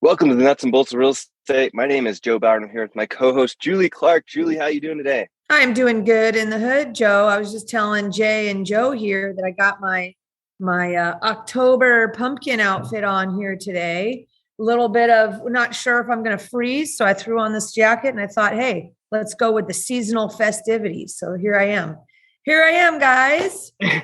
Welcome to the Nuts and Bolts of Real Estate. My name is Joe Bauer, and I'm here with my co-host, Julie Clark. Julie, how you doing today? I'm doing good in the hood, Joe. I was just telling Jay and Joe here that I got my October pumpkin outfit on here today. A little bit of not sure if I'm going to freeze, so I threw on this jacket and I thought, hey, let's go with the seasonal festivities. So here I am. Here I am, guys. And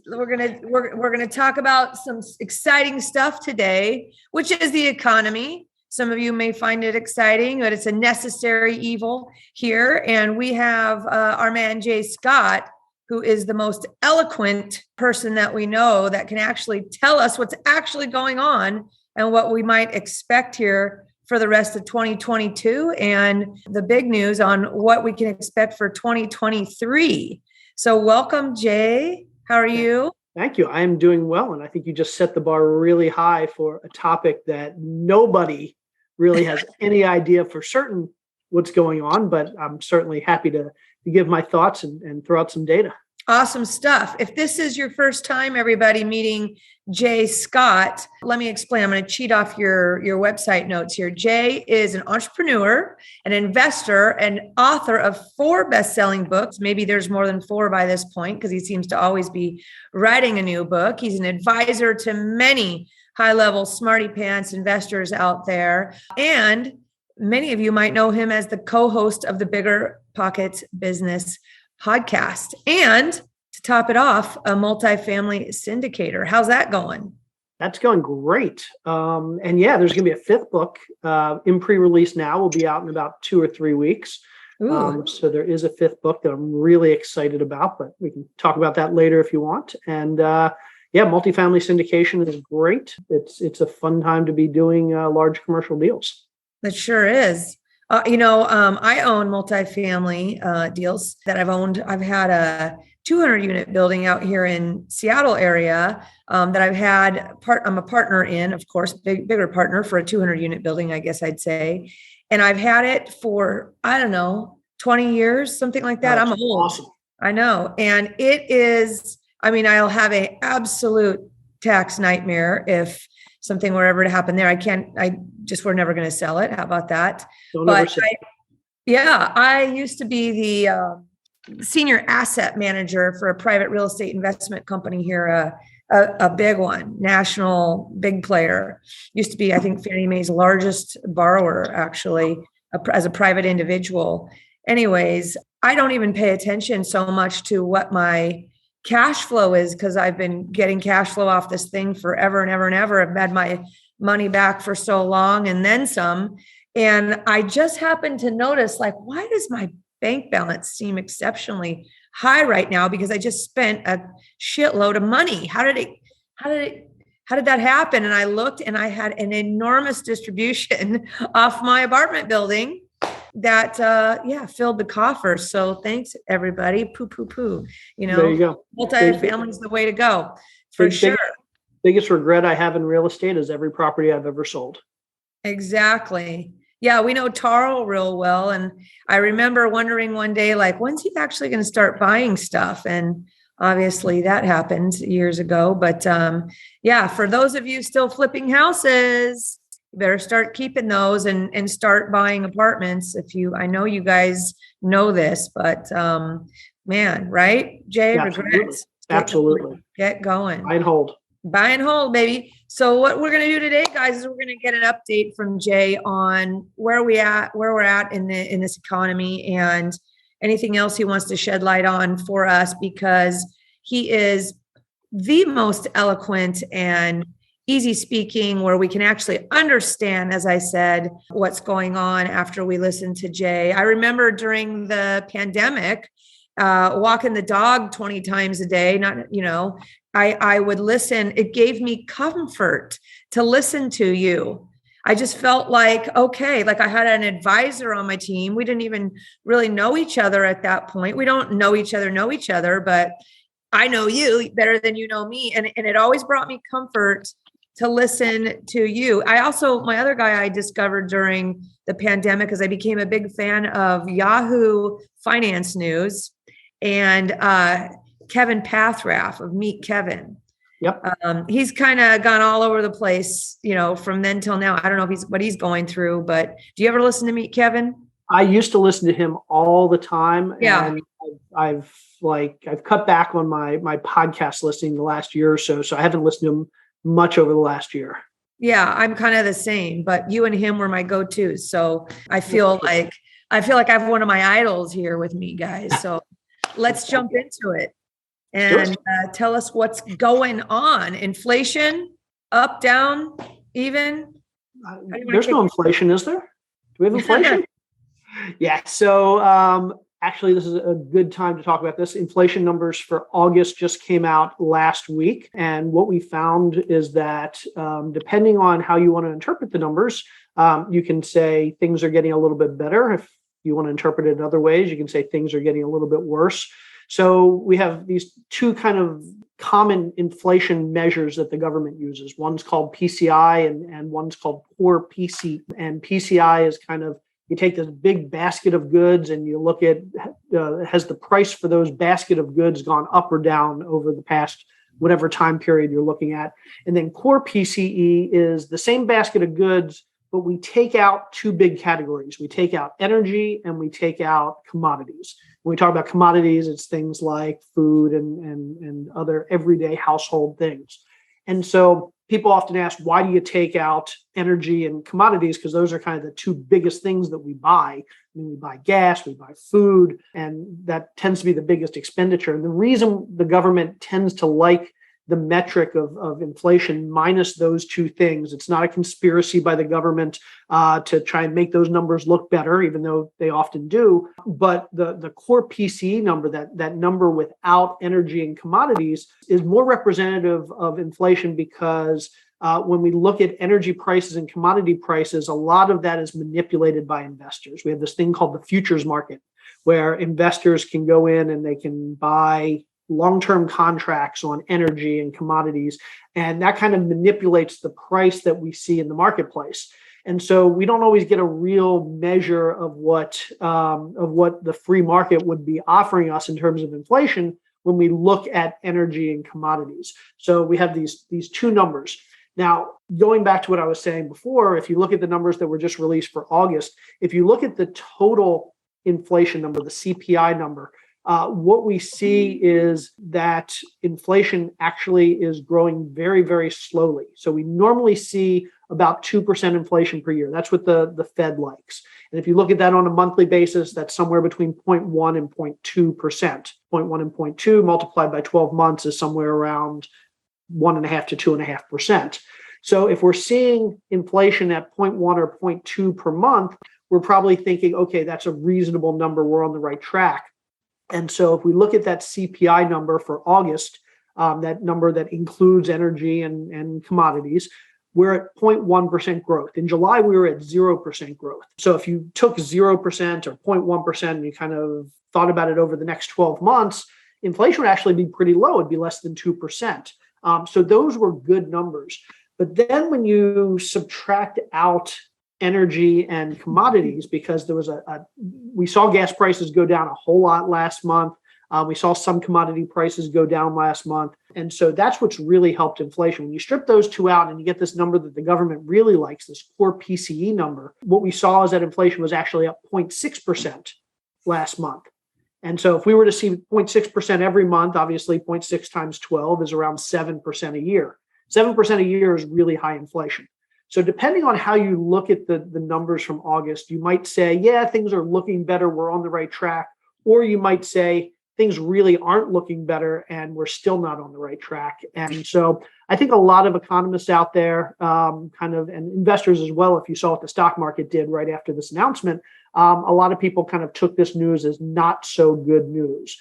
we're gonna talk about some exciting stuff today, which is the economy. Some of you may find it exciting, but it's a necessary evil here. And we have our man Jay Scott, who is the most eloquent person that we know that can actually tell us what's actually going on and what we might expect here for the rest of 2022 and the big news on what we can expect for 2023. So welcome, Jay. How are you? Thank you. I am doing well. And I think you just set the bar really high for a topic that nobody really has any idea for certain what's going on, but I'm certainly happy to give my thoughts and throw out some data. Awesome stuff. If this is your first time, everybody, meeting Jay Scott, let me explain. I'm going to cheat off your website notes here. Jay is an entrepreneur, an investor, and author of 4 best-selling books. Maybe there's more than 4 by this point because he seems to always be writing a new book. He's an advisor to many high-level smarty pants investors out there. And many of you might know him as the co-host of the Bigger Pockets Business podcast, and to top it off, a multifamily syndicator. How's that going? That's going great. And yeah, there's going to be a 5th book in pre-release now. Will be out in about 2 or 3 weeks. So there is a 5th book that I'm really excited about, but we can talk about that later if you want. And yeah, multifamily syndication is great. It's a fun time to be doing large commercial deals. It sure is. I own multifamily deals that I've owned. I've had a 200 unit building out here in Seattle area that I've had. I'm a partner in, of course, bigger partner for a 200 unit building, I guess I'd say. And I've had it for, 20 years, something like that. That's I'm old. Awesome. I know. And it is, I'll have an absolute tax nightmare if something were ever to happen there. We're never going to sell it. How about that? I used to be the senior asset manager for a private real estate investment company here, a big one, national big player. Used to be, I think, Fannie Mae's largest borrower, actually, as a private individual. Anyways, I don't even pay attention so much to what my cash flow is because I've been getting cash flow off this thing forever and ever and ever. I've had my money back for so long and then some. And I just happened to notice, why does my bank balance seem exceptionally high right now? Because I just spent a shitload of money. How did that happen? And I looked and I had an enormous distribution off my apartment building that filled the coffers. So thanks everybody. Poo. There you go. Multifamily is the way to go for sure. Biggest regret I have in real estate is every property I've ever sold. Exactly. Yeah, we know Tarl real well. And I remember wondering one day, when's he actually going to start buying stuff? And obviously that happened years ago. But for those of you still flipping houses, you better start keeping those and start buying apartments. I know you guys know this, but man, right? Jay, regrets. Absolutely. Get going. Buy and hold, baby. So what we're going to do today, guys, is we're going to get an update from Jay on where we're at in this economy and anything else he wants to shed light on for us, because he is the most eloquent and easy speaking, where we can actually understand, as I said, what's going on after we listen to Jay. I remember during the pandemic, walking the dog 20 times a day, I would listen. It gave me comfort to listen to you. I just felt okay, I had an advisor on my team. We didn't even really know each other at that point. We don't know each other, but I know you better than you know me. And it always brought me comfort to listen to you. My other guy I discovered during the pandemic, because I became a big fan of Yahoo Finance News and Kevin Pathraff of Meet Kevin. Yep. He's kind of gone all over the place, from then till now. I don't know what he's going through, but do you ever listen to Meet Kevin? I used to listen to him all the time. Yeah. And I've cut back on my podcast listening the last year or so. So I haven't listened to him much over the last year. Yeah, I'm kind of the same, but you and him were my go-tos. So I feel like I have one of my idols here with me, guys. So let's jump into it and tell us what's going on. Inflation, up, down, even? There's no inflation, is there? Do we have inflation? Yeah. So actually, this is a good time to talk about this. Inflation numbers for August just came out last week. And what we found is that depending on how you want to interpret the numbers, you can say things are getting a little bit better. If you want to interpret it in other ways, you can say things are getting a little bit worse. So we have these two kind of common inflation measures that the government uses. One's called PCI and one's called core PC. And PCI is kind of, you take this big basket of goods and you look at, has the price for those basket of goods gone up or down over the past whatever time period you're looking at. And then core PCE is the same basket of goods, but we take out two big categories. We take out energy and we take out commodities. When we talk about commodities, it's things like food and other everyday household things. And so people often ask, why do you take out energy and commodities? Because those are kind of the two biggest things that we buy. I mean, we buy gas, we buy food, and that tends to be the biggest expenditure. And the reason the government tends to like the metric of inflation minus those two things, it's not a conspiracy by the government to try and make those numbers look better, even though they often do. But the core PCE number, that number without energy and commodities, is more representative of inflation because when we look at energy prices and commodity prices, a lot of that is manipulated by investors. We have this thing called the futures market, where investors can go in and they can buy long-term contracts on energy and commodities, and that kind of manipulates the price that we see in the marketplace. And so we don't always get a real measure of what the free market would be offering us in terms of inflation when we look at energy and commodities. So we have these two numbers. Now, going back to what I was saying before, if you look at the numbers that were just released for August, if you look at the total inflation number, the CPI number, what we see is that inflation actually is growing very, very slowly. So we normally see about 2% inflation per year. That's what the Fed likes. And if you look at that on a monthly basis, that's somewhere between 0.1 and 0.2%. 0.1 and 0.2 multiplied by 12 months is somewhere around 1.5 to 2.5%. So if we're seeing inflation at 0.1 or 0.2 per month, we're probably thinking, okay, that's a reasonable number. We're on the right track. And so if we look at that CPI number for August, that number that includes energy and commodities, we're at 0.1% growth. In July, we were at 0% growth. So if you took 0% or 0.1% and you kind of thought about it over the next 12 months, inflation would actually be pretty low. It'd be less than 2%. So those were good numbers. But then when you subtract out energy and commodities, because there was we saw gas prices go down a whole lot last month. We saw some commodity prices go down last month. And so that's what's really helped inflation. When you strip those two out and you get this number that the government really likes, this core PCE number, what we saw is that inflation was actually up 0.6% last month. And so if we were to see 0.6% every month, obviously 0.6 times 12 is around 7% a year. 7% a year is really high inflation. So depending on how you look at the numbers from August, you might say, yeah, things are looking better, we're on the right track. Or you might say, things really aren't looking better and we're still not on the right track. And so I think a lot of economists out there and investors as well, if you saw what the stock market did right after this announcement, a lot of people kind of took this news as not so good news,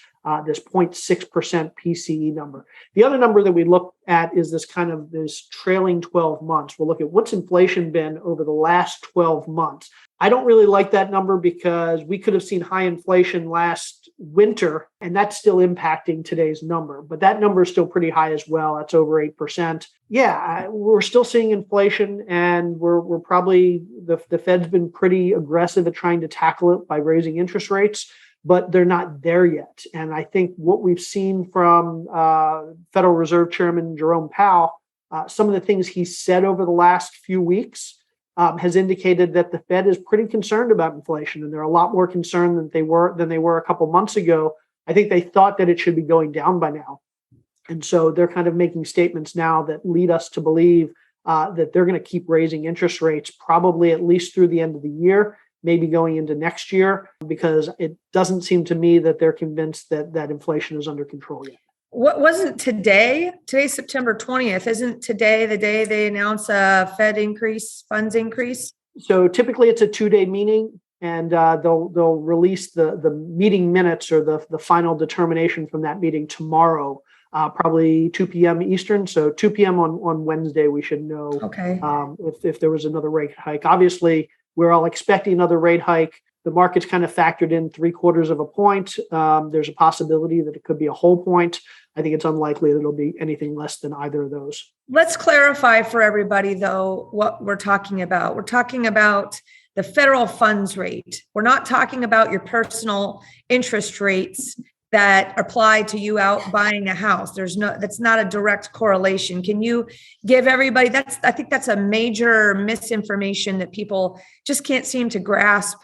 this 0.6% PCE number. The other number that we look at is this trailing 12 months. We'll look at what's inflation been over the last 12 months. I don't really like that number because we could have seen high inflation last winter, and that's still impacting today's number. But that number is still pretty high as well. That's over 8%. Yeah, we're still seeing inflation, and we're probably, the Fed's been pretty aggressive at trying to tackle it by raising interest rates. but they're not there yet. And I think what we've seen from Federal Reserve Chairman Jerome Powell, some of the things he said over the last few weeks has indicated that the Fed is pretty concerned about inflation, and they're a lot more concerned than they were a couple months ago. I think they thought that it should be going down by now. And so they're kind of making statements now that lead us to believe that they're going to keep raising interest rates probably at least through the end of the year, maybe going into next year, because it doesn't seem to me that they're convinced that inflation is under control yet. What wasn't today? Today's September 20th. Isn't today the day they announce a Fed funds increase? So typically it's a 2-day meeting, and they'll release the meeting minutes or the final determination from that meeting tomorrow, probably 2 p.m. Eastern. So 2 p.m. on Wednesday, we should know if there was another rate hike. Obviously, we're all expecting another rate hike. The market's kind of factored in 0.75 of a point. There's a possibility that it could be a whole point. I think it's unlikely that it'll be anything less than either of those. Let's clarify for everybody, though, what we're talking about. We're talking about the federal funds rate. We're not talking about your personal interest rates that apply to you out buying a house. That's not a direct correlation. Can you give everybody, I think that's a major misinformation that people just can't seem to grasp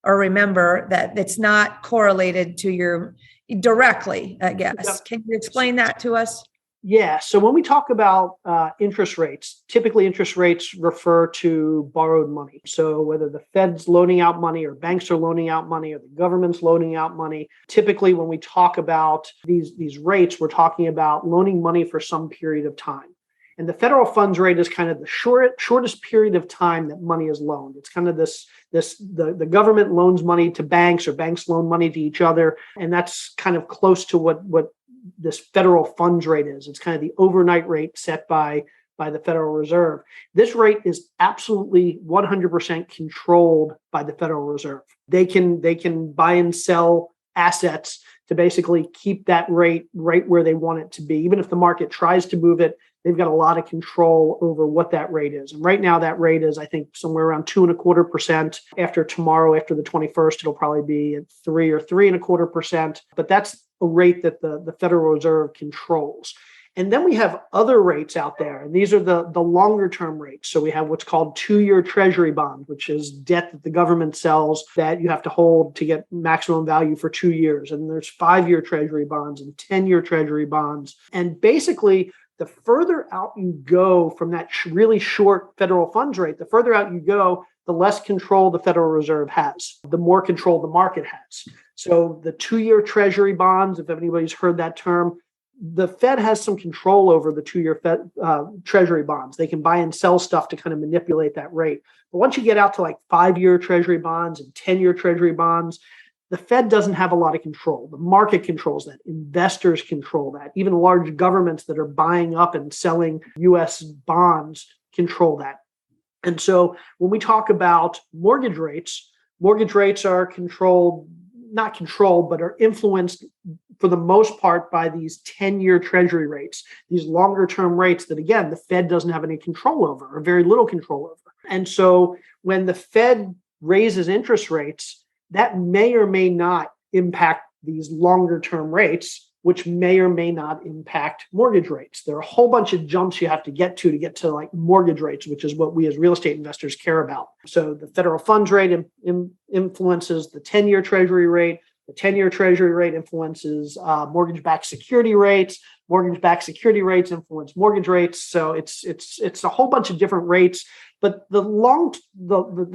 or remember, that it's not correlated to your directly, I guess. Yeah. Can you explain that to us? Yeah. So when we talk about interest rates, typically interest rates refer to borrowed money. So whether the Fed's loaning out money or banks are loaning out money or the government's loaning out money, typically when we talk about these rates, we're talking about loaning money for some period of time. And the federal funds rate is kind of the shortest period of time that money is loaned. It's kind of the government loans money to banks, or banks loan money to each other. And that's kind of close to what this federal funds rate is. It's kind of the overnight rate set by the Federal Reserve. This rate is absolutely 100% controlled by the Federal Reserve. They can buy and sell assets to basically keep that rate right where they want it to be. Even if the market tries to move it, they've got a lot of control over what that rate is. And right now that rate is, I think, somewhere around 2.25%. After tomorrow, after the 21st, it'll probably be at 3 or 3.25%. But that's a rate that the Federal Reserve controls. And then we have other rates out there, and these are the longer term rates. So we have what's called 2-year Treasury bond, which is debt that the government sells that you have to hold to get maximum value for 2 years. And there's 5-year Treasury bonds and 10-year Treasury bonds. And basically, the further out you go from that really short federal funds rate, the further out you go, the less control the Federal Reserve has, the more control the market has. So the 2-year Treasury bonds, if anybody's heard that term, the Fed has some control over the 2-year Treasury bonds. They can buy and sell stuff to kind of manipulate that rate. But once you get out to like 5-year Treasury bonds and 10-year Treasury bonds, the Fed doesn't have a lot of control. The market controls that. Investors control that. Even large governments that are buying up and selling U.S. bonds control that. And so when we talk about mortgage rates are not controlled, but are influenced for the most part by these 10-year Treasury rates, these longer term rates that, again, the Fed doesn't have any control over, or very little control over. And so when the Fed raises interest rates, that may or may not impact these longer term rates, which may or may not impact mortgage rates. There are a whole bunch of jumps you have to get to like mortgage rates, which is what we as real estate investors care about. So the federal funds rate influences the 10-year Treasury rate. The 10-year Treasury rate influences mortgage-backed security rates. Mortgage-backed security rates influence mortgage rates. So it's a whole bunch of different rates. But the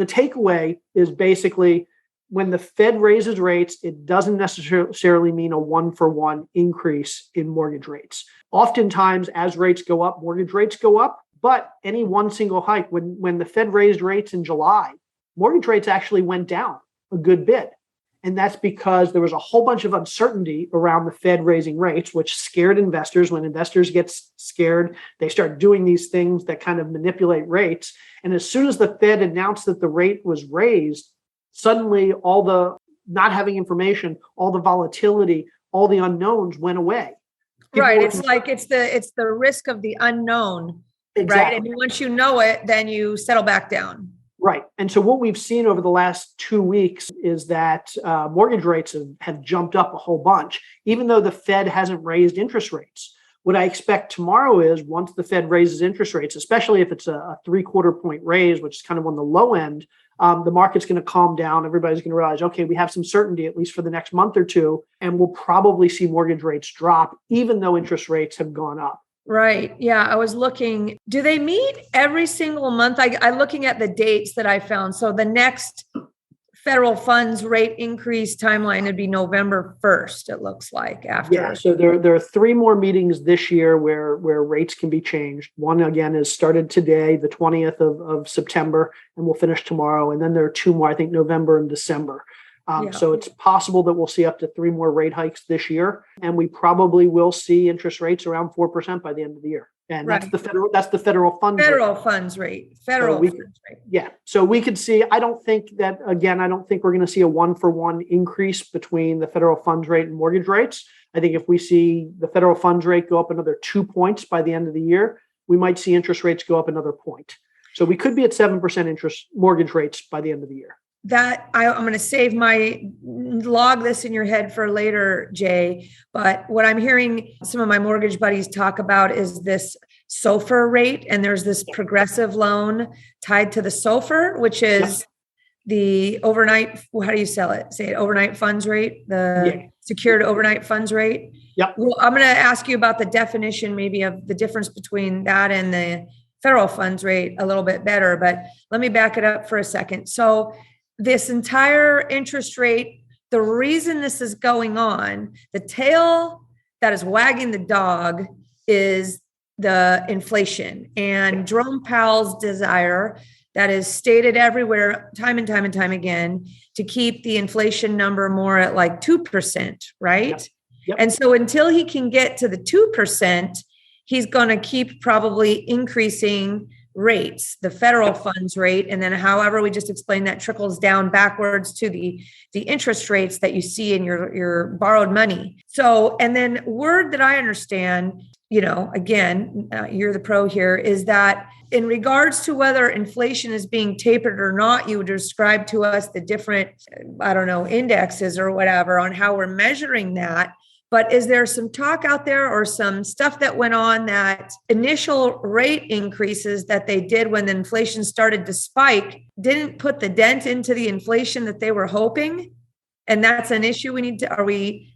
takeaway is basically, when the Fed raises rates, it doesn't necessarily mean a 1-for-1 increase in mortgage rates. Oftentimes, as rates go up, mortgage rates go up. But any one single hike, when the Fed raised rates in July, mortgage rates actually went down a good bit. And that's because there was a whole bunch of uncertainty around the Fed raising rates, which scared investors. When investors get scared, they start doing these things that kind of manipulate rates. And as soon as the Fed announced that the rate was raised, suddenly all the not having information, all the volatility, all the unknowns went away. Right. It's like it's the risk of the unknown. Exactly. Right. And once you know it, then you settle back down. Right. And so what we've seen over the last 2 weeks is that mortgage rates have jumped up a whole bunch, even though the Fed hasn't raised interest rates. What I expect tomorrow is once the Fed raises interest rates, especially if it's a 3/4 point raise, which is kind of on the low end, the market's going to calm down. Everybody's going to realize, okay, we have some certainty, at least for the next month or two, and we'll probably see mortgage rates drop, even though interest rates have gone up. Right. Yeah. I was looking, do they meet every single month? I'm looking at the dates that I found. So the next federal funds rate increase timeline would be November 1st, it looks like, after. Yeah. So there are 3 more meetings this year where rates can be changed. One, again, is started today, the 20th of September, and we'll finish tomorrow. And then there are 2 more, I think, November and December. So it's possible that we'll see up to 3 more rate hikes this year, and we probably will see interest rates around 4% by the end of the year. And that's the federal funds rate. Federal funds rate. Yeah. So we could see, I don't think we're going to see a 1-for-1 increase between the federal funds rate and mortgage rates. I think if we see the federal funds rate go up another 2 points by the end of the year, we might see interest rates go up another point. So we could be at 7% interest mortgage rates by the end of the year. That I'm going to save log this in your head for later, Jay. But what I'm hearing some of my mortgage buddies talk about is this SOFR rate. And there's this progressive loan tied to the SOFR, which is the overnight, how do you say it, overnight funds rate, secured overnight funds rate. Yep. Well, I'm going to ask you about the definition maybe of the difference between that and the federal funds rate a little bit better, but let me back it up for a second. So this entire interest rate, the reason this is going on, the tail that is wagging the dog is the inflation. And Jerome Powell's desire that is stated everywhere, time and time and time again, to keep the inflation number more at like 2%, right? Yep. And so until he can get to the 2%, he's going to keep probably increasing rates, the federal funds rate, and then however we just explained that trickles down backwards to the interest rates that you see in your borrowed money. So, and then word that I understand, again, you're the pro here, is that in regards to whether inflation is being tapered or not, you would describe to us the different, indexes or whatever on how we're measuring that. But is there some talk out there or some stuff that went on that initial rate increases that they did when the inflation started to spike didn't put the dent into the inflation that they were hoping? And that's an issue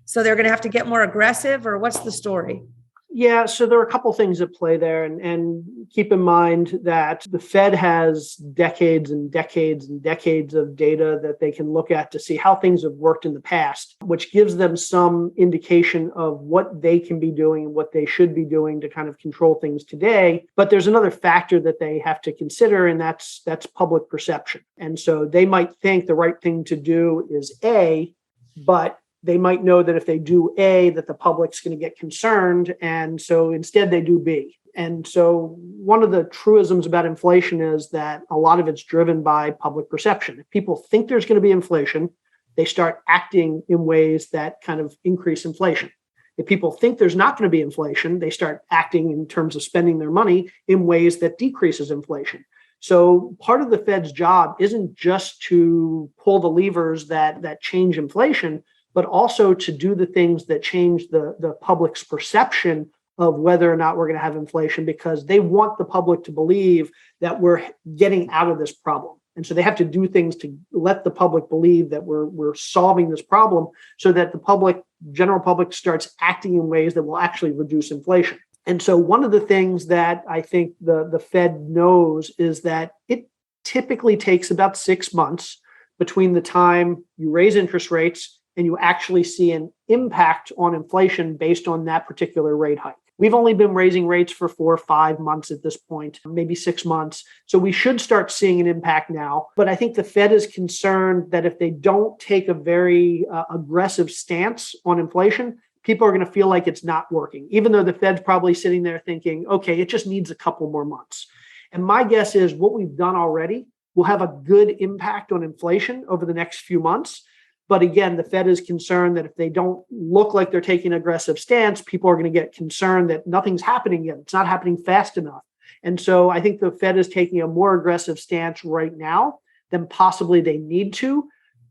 so they're going to have to get more aggressive, or what's the story? Yeah, so there are a couple things at play there, and keep in mind that the Fed has decades and decades and decades of data that they can look at to see how things have worked in the past, which gives them some indication of what they can be doing and what they should be doing to kind of control things today. But there's another factor that they have to consider, and that's public perception. And so they might think the right thing to do is A, but they might know that if they do A, that the public's going to get concerned. And so instead they do B. And so one of the truisms about inflation is that a lot of it's driven by public perception. If people think there's going to be inflation, they start acting in ways that kind of increase inflation. If people think there's not going to be inflation, they start acting in terms of spending their money in ways that decreases inflation. So part of the Fed's job isn't just to pull the levers that change inflation, but also to do the things that change the public's perception of whether or not we're going to have inflation, because they want the public to believe that we're getting out of this problem. And so they have to do things to let the public believe that we're solving this problem so that the general public starts acting in ways that will actually reduce inflation. And so one of the things that I think the Fed knows is that it typically takes about 6 months between the time you raise interest rates and you actually see an impact on inflation based on that particular rate hike. We've only been raising rates for 4 or 5 months at this point, maybe 6 months. So we should start seeing an impact now. But I think the Fed is concerned that if they don't take a very aggressive stance on inflation, people are going to feel like it's not working, even though the Fed's probably sitting there thinking, okay, it just needs a couple more months. And my guess is what we've done already will have a good impact on inflation over the next few months. But again, the Fed is concerned that if they don't look like they're taking an aggressive stance, people are going to get concerned that nothing's happening yet. It's not happening fast enough. And so I think the Fed is taking a more aggressive stance right now. than possibly they need to,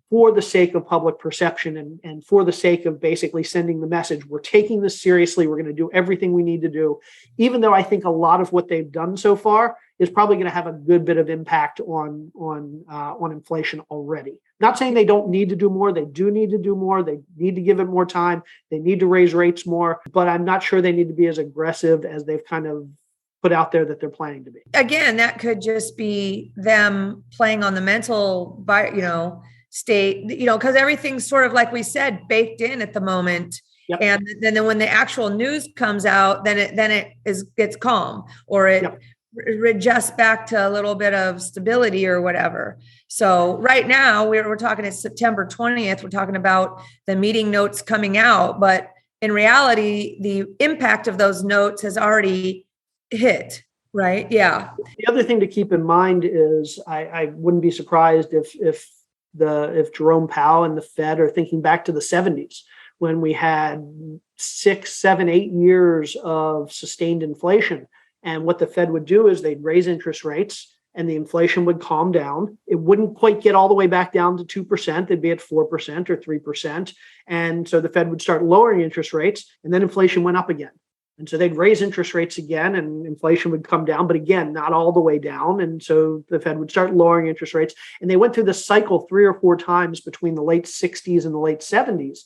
for the sake of public perception and for the sake of basically sending the message, we're taking this seriously. We're going to do everything we need to do, even though I think a lot of what they've done so far is probably going to have a good bit of impact on inflation already. Not saying they don't need to do more. They do need to do more. They need to give it more time. They need to raise rates more, but I'm not sure they need to be as aggressive as they've kind of put out there that they're planning to be. Again, that could just be them playing on the mental, state, because everything's sort of, like we said, baked in at the moment. Yep. And then when the actual news comes out, then it gets calm, or it adjusts back to a little bit of stability or whatever. So right now we're talking, it's September 20th. We're talking about the meeting notes coming out, but in reality, the impact of those notes has already hit. Right. Yeah. The other thing to keep in mind is I wouldn't be surprised if Jerome Powell and the Fed are thinking back to the 70s, when we had 6, 7, 8 years of sustained inflation. And what the Fed would do is they'd raise interest rates and the inflation would calm down. It wouldn't quite get all the way back down to 2%. They'd be at 4% or 3%. And so the Fed would start lowering interest rates, and then inflation went up again. And so they'd raise interest rates again and inflation would come down, but again, not all the way down. And so the Fed would start lowering interest rates. And they went through this cycle 3 or 4 times between the late 60s and the late 70s.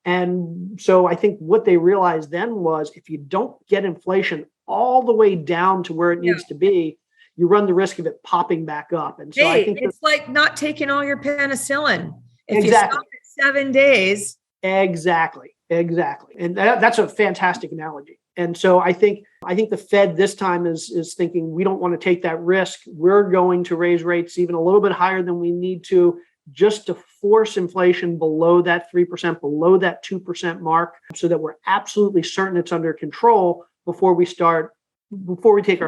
And so I think what they realized then was, if you don't get inflation all the way down to where it needs to be, you run the risk of it popping back up. And so I think it's like not taking all your penicillin. If Exactly. you stop at 7 days. Exactly. And that's a fantastic analogy. And so I think the Fed this time is thinking, we don't want to take that risk. We're going to raise rates even a little bit higher than we need to, just to force inflation below that 3%, below that 2% mark, so that we're absolutely certain it's under control before we take our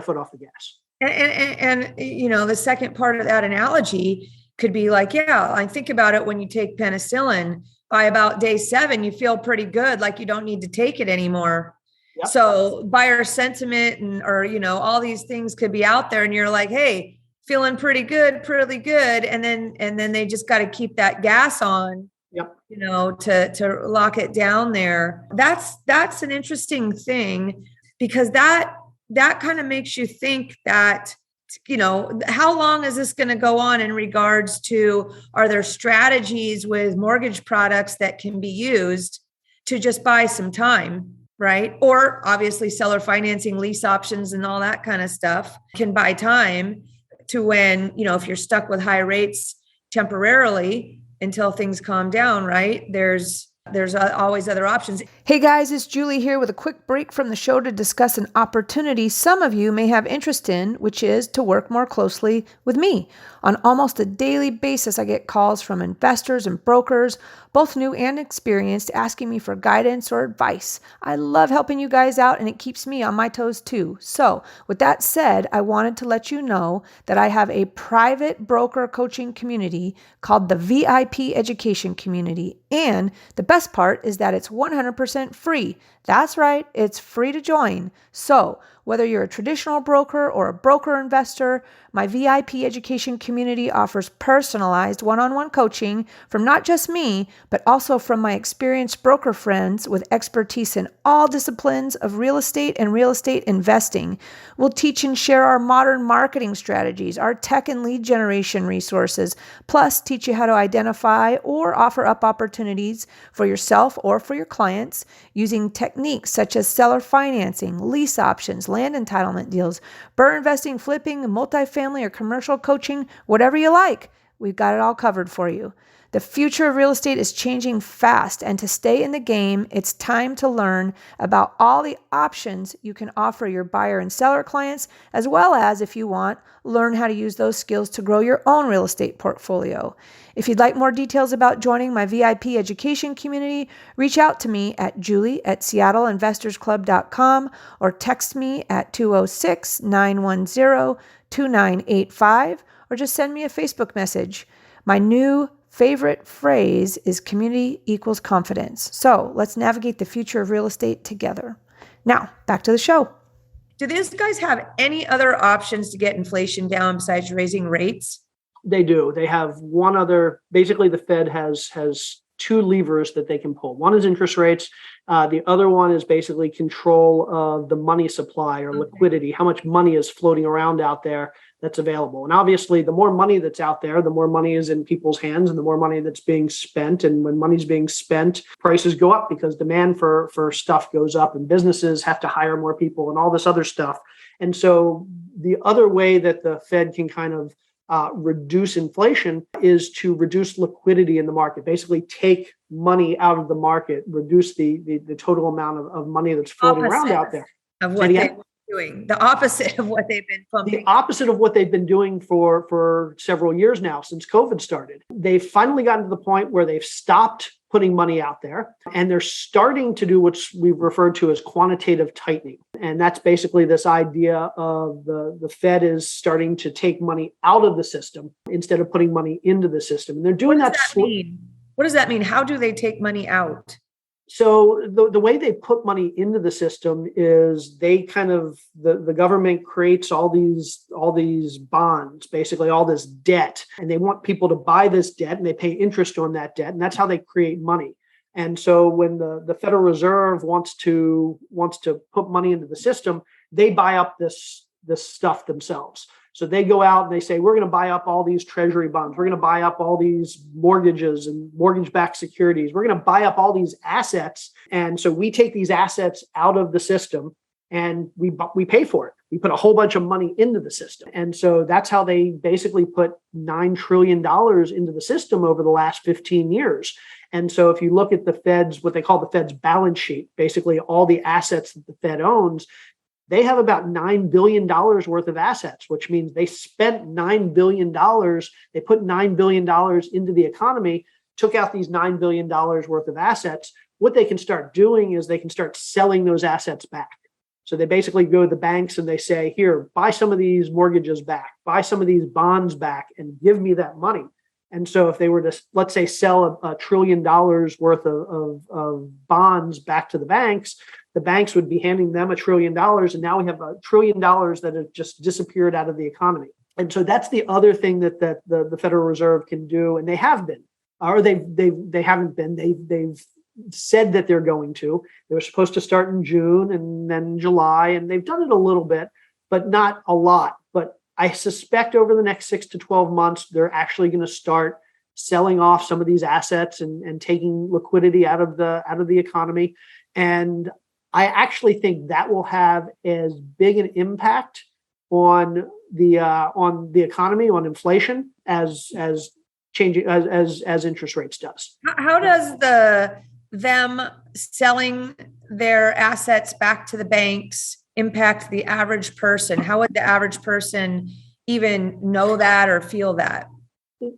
foot off the gas. And the second part of that analogy could be like, I think about it, when you take penicillin, by about day 7, you feel pretty good, like you don't need to take it anymore. Yep. So buyer sentiment or all these things could be out there and you're like, hey, feeling pretty good. And then they just got to keep that gas on, to lock it down there. That's an interesting thing, because that kind of makes you think that, how long is this going to go on in regards to, are there strategies with mortgage products that can be used to just buy some time? Right. Or obviously seller financing, lease options, and all that kind of stuff can buy time to when, if you're stuck with high rates temporarily until things calm down, right? There's always other options. Hey guys, it's Julie here with a quick break from the show to discuss an opportunity some of you may have interest in, which is to work more closely with me. On almost a daily basis, I get calls from investors and brokers, both new and experienced, asking me for guidance or advice. I love helping you guys out, and it keeps me on my toes too. So with that said, I wanted to let you know that I have a private broker coaching community called the VIP Education Community. And the best part is that it's 100% free. That's right, it's free to join. So whether you're a traditional broker or a broker investor, my VIP education community offers personalized one-on-one coaching from not just me, but also from my experienced broker friends with expertise in all disciplines of real estate and real estate investing. We'll teach and share our modern marketing strategies, our tech and lead generation resources, plus teach you how to identify or offer up opportunities for yourself or for your clients using techniques such as seller financing, lease options, land entitlement deals, BRRRR investing, flipping, multifamily or commercial coaching, whatever you like. We've got it all covered for you. The future of real estate is changing fast, and to stay in the game, it's time to learn about all the options you can offer your buyer and seller clients, as well as, if you want, learn how to use those skills to grow your own real estate portfolio. If you'd like more details about joining my VIP education community, reach out to me at julie@seattleinvestorsclub.com or text me at 206-910-2985 or just send me a Facebook message. My new favorite phrase is community equals confidence. So let's navigate the future of real estate together. Now, back to the show. Do these guys have any other options to get inflation down besides raising rates? They do. They have one other, basically the Fed has two levers that they can pull. One is interest rates. The other one is basically control of the money supply or liquidity, how much money is floating around out there that's available. And obviously, the more money that's out there, the more money is in people's hands and the more money that's being spent. And when money's being spent, prices go up because demand for stuff goes up and businesses have to hire more people and all this other stuff. And so the other way that the Fed can kind of reduce inflation is to reduce liquidity in the market, basically take money out of the market, reduce the total amount of money that's floating around out there. Of what they've been doing, the opposite of what they've been pumping. The opposite of what they've been doing for several years now, since COVID started. They've finally gotten to the point where they've stopped putting money out there, and they're starting to do what we've referred to as quantitative tightening. And that's basically this idea of the Fed is starting to take money out of the system instead of putting money into the system. And they're doing that. What does that mean? How do they take money out? So the way they put money into the system is they kind of, the government creates all these bonds, basically all this debt, and they want people to buy this debt and they pay interest on that debt. And that's how they create money. And so when the Federal Reserve wants to put money into the system, they buy up this stuff themselves. So they go out and they say, we're going to buy up all these treasury bonds. We're going to buy up all these mortgages and mortgage-backed securities. We're going to buy up all these assets. And so we take these assets out of the system and we pay for it. We put a whole bunch of money into the system. And so that's how they basically put $9 trillion into the system over the last 15 years. And so if you look at the Fed's, what they call the Fed's balance sheet, basically all the assets that the Fed owns, they have about $9 billion worth of assets, which means they spent $9 billion. They put $9 billion into the economy, took out these $9 billion worth of assets. What they can start doing is they can start selling those assets back. So they basically go to the banks and they say, here, buy some of these mortgages back, buy some of these bonds back, and give me that money. And so if they were to, let's say, sell $1 trillion worth of bonds back to the banks would be handing them $1 trillion. And now we have $1 trillion that have just disappeared out of the economy. And so that's the other thing that the Federal Reserve can do. And they have been, or they haven't been. They've said that they're going to. They were supposed to start in June and then July, and they've done it a little bit, but not a lot. But I suspect over the next 6 to 12 months, they're actually going to start selling off some of these assets and taking liquidity out of the economy. And I actually think that will have as big an impact on the economy, on inflation, as changing as interest rates does. How does them selling their assets back to the banks impact the average person? How would the average person even know that or feel that?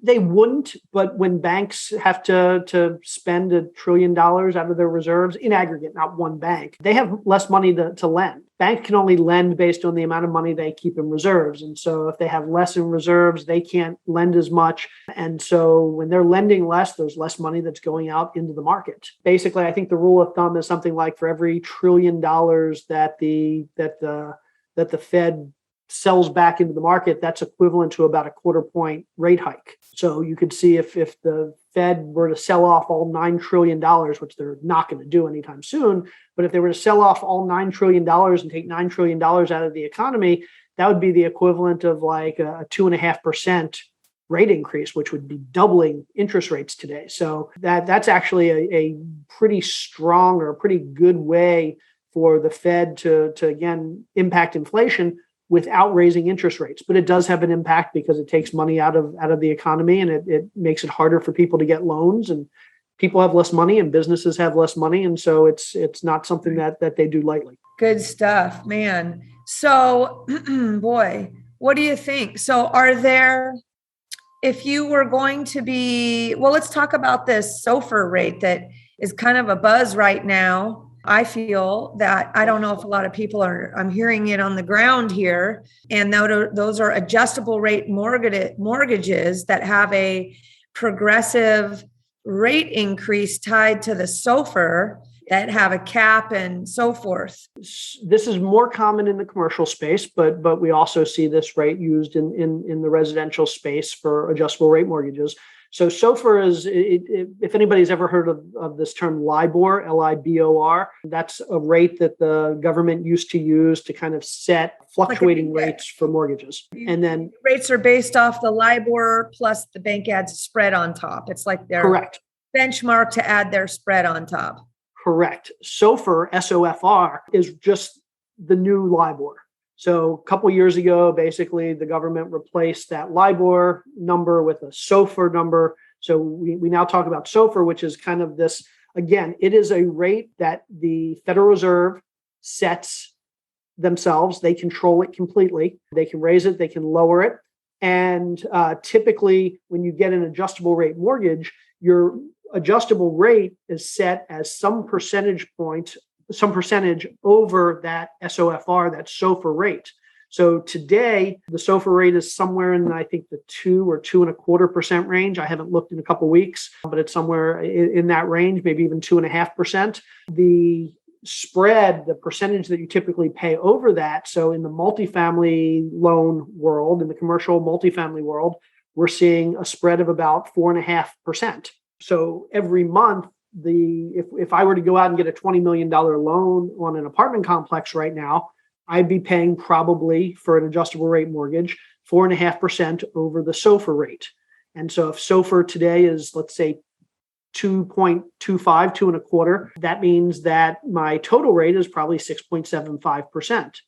They wouldn't, but when banks have to spend $1 trillion out of their reserves in aggregate, not one bank, they have less money to lend. Bank can only lend based on the amount of money they keep in reserves. And so if they have less in reserves, they can't lend as much. And so when they're lending less, there's less money that's going out into the market. Basically, I think the rule of thumb is something like for every $1 trillion that the Fed sells back into the market, that's equivalent to about a 1/4 point rate hike. So you could see if the Fed were to sell off all $9 trillion, which they're not going to do anytime soon, but if they were to sell off all $9 trillion and take $9 trillion out of the economy, that would be the equivalent of like a 2.5% rate increase, which would be doubling interest rates today. So that's actually a pretty strong or a pretty good way for the Fed to again impact inflation without raising interest rates. But it does have an impact because it takes money out of the economy, and it makes it harder for people to get loans, and people have less money and businesses have less money. And so it's not something that they do lightly. Good stuff, man. So boy, what do you think? So if you were going to be, well, let's talk about this SOFR rate that is kind of a buzz right now. I feel that, I don't know if a lot of people I'm hearing it on the ground here. And those are adjustable rate mortgages that have a progressive rate increase tied to the SOFR. that have a cap and so forth. This is more common in the commercial space, but we also see this rate used in the residential space for adjustable rate mortgages. So SOFR is, if anybody's ever heard of this term LIBOR, LIBOR, that's a rate that the government used to use to kind of set fluctuating rates for mortgages. And then rates are based off the LIBOR plus the bank adds a spread on top. It's like their correct benchmark to add their spread on top. Correct. SOFR, SOFR, is just the new LIBOR. So a couple years ago, basically, the government replaced that LIBOR number with a SOFR number. So we now talk about SOFR, which is kind of this, again, it is a rate that the Federal Reserve sets themselves. They control it completely. They can raise it, they can lower it. And typically, when you get an adjustable rate mortgage, your adjustable rate is set as some percentage over that SOFR, that SOFR rate. So today, the SOFR rate is somewhere in, I think, the 2 or 2.25% range. I haven't looked in a couple of weeks, but it's somewhere in that range, maybe even 2.5%. The spread, the percentage that you typically pay over that. So in the multifamily loan world, in the commercial multifamily world, we're seeing a spread of about 4.5%. So every month, if I were to go out and get a $20 million loan on an apartment complex right now, I'd be paying probably for an adjustable rate mortgage 4.5% over the SOFR rate. And so if SOFR today is, let's say, 2.25, 2.25, that means that my total rate is probably 6.75%.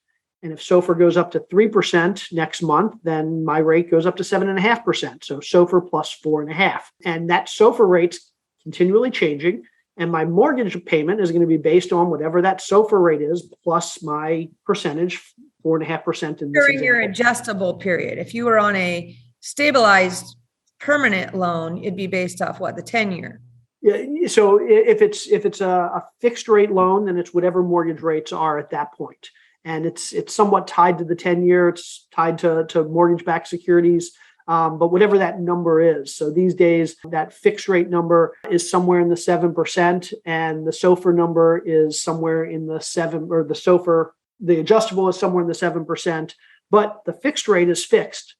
And if SOFR goes up to 3% next month, then my rate goes up to 7.5%. So SOFR plus 4.5. And that SOFR rate's continually changing. And my mortgage payment is going to be based on whatever that SOFR rate is, plus my percentage, 4.5% in this during example. your adjustable period. If you were on a stabilized permanent loan, it'd be based off what, the 10-year? Yeah. So if it's a fixed rate loan, then it's whatever mortgage rates are at that point. And it's somewhat tied to the 10-year. It's tied to mortgage-backed securities. But whatever that number is. So these days, that fixed rate number is somewhere in the 7%, and the SOFR number is somewhere in the 7, or the SOFR, the adjustable is somewhere in the 7%, but the fixed rate is fixed.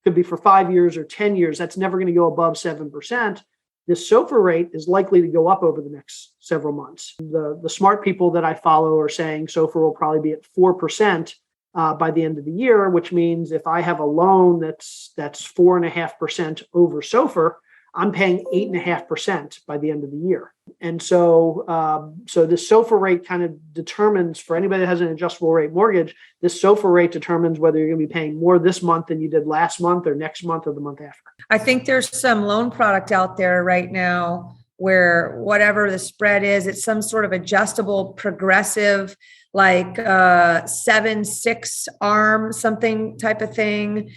Could be for 5 years or 10 years. That's never going to go above 7%. This SOFR rate is likely to go up over the next several months. The smart people that I follow are saying SOFR will probably be at 4%. By the end of the year, which means if I have a loan that's 4.5% over SOFR, I'm paying 8.5% by the end of the year. And so the SOFR rate kind of determines, for anybody that has an adjustable rate mortgage, this SOFR rate determines whether you're going to be paying more this month than you did last month or next month or the month after. I think there's some loan product out there right now where whatever the spread is, it's some sort of adjustable progressive, like 7/6 arm, something type of thing,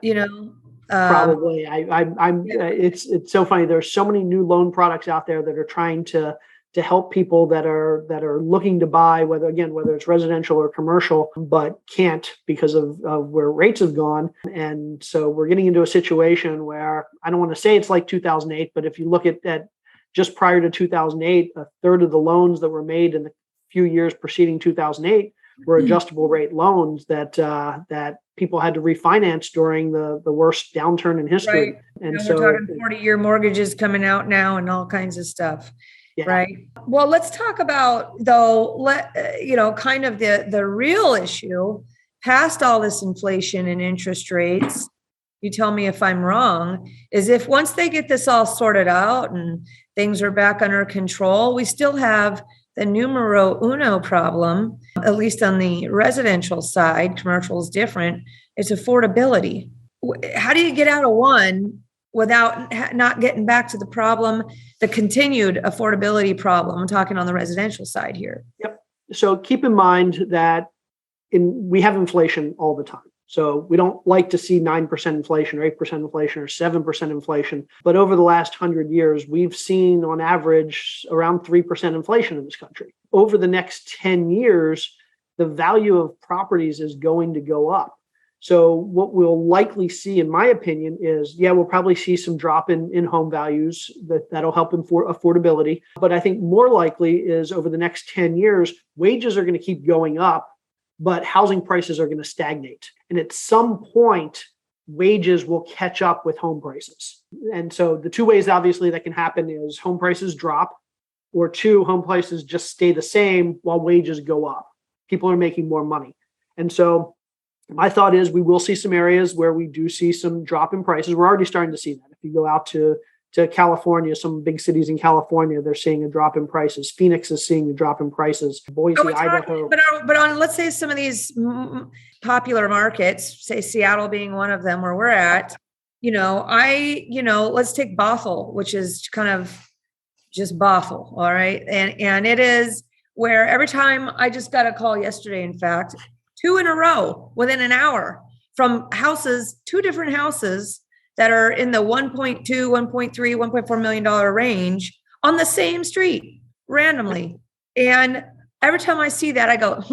you know. Probably. It's so funny. There's so many new loan products out there that are trying to help people that are looking to buy, whether it's residential or commercial, but can't because of where rates have gone. And so we're getting into a situation where, I don't want to say it's like 2008, but if you look at just prior to 2008, a third of the loans that were made in the few years preceding 2008 were adjustable rate loans that people had to refinance during the worst downturn in history. Right. And we're so talking 40-year mortgages coming out now and all kinds of stuff. Yeah. Right. Well, let's talk about, though, kind of the real issue past all this inflation and interest rates. You tell me if I'm wrong, is if once they get this all sorted out and things are back under control, we still have the numero uno problem, at least on the residential side. Commercial is different. It's affordability. How do you get out of one without not getting back to the problem, the continued affordability problem? I'm talking on the residential side here. Yep. So keep in mind that we have inflation all the time. So we don't like to see 9% inflation or 8% inflation or 7% inflation. But over the last 100 years, we've seen on average around 3% inflation in this country. Over the next 10 years, the value of properties is going to go up. So what we'll likely see, in my opinion, is, we'll probably see some drop in home values that'll help affordability. But I think more likely is over the next 10 years, wages are going to keep going up, but housing prices are going to stagnate. And at some point, wages will catch up with home prices. And so the two ways, obviously, that can happen is home prices drop, or two, home prices just stay the same while wages go up. People are making more money. And so my thought is we will see some areas where we do see some drop in prices. We're already starting to see that. If you go out to California, some big cities in California, they're seeing a drop in prices. Phoenix is seeing a drop in prices. Boise, Idaho. But on, let's say some of these popular markets, say Seattle being one of them where we're at, let's take Bothell, which is kind of just Bothell. All right. And it is where every time, I just got a call yesterday, in fact, 2 in a row within an hour from houses, 2 different houses that are in the 1.2, 1.3, $1.4 million range on the same street randomly. And every time I see that, I go,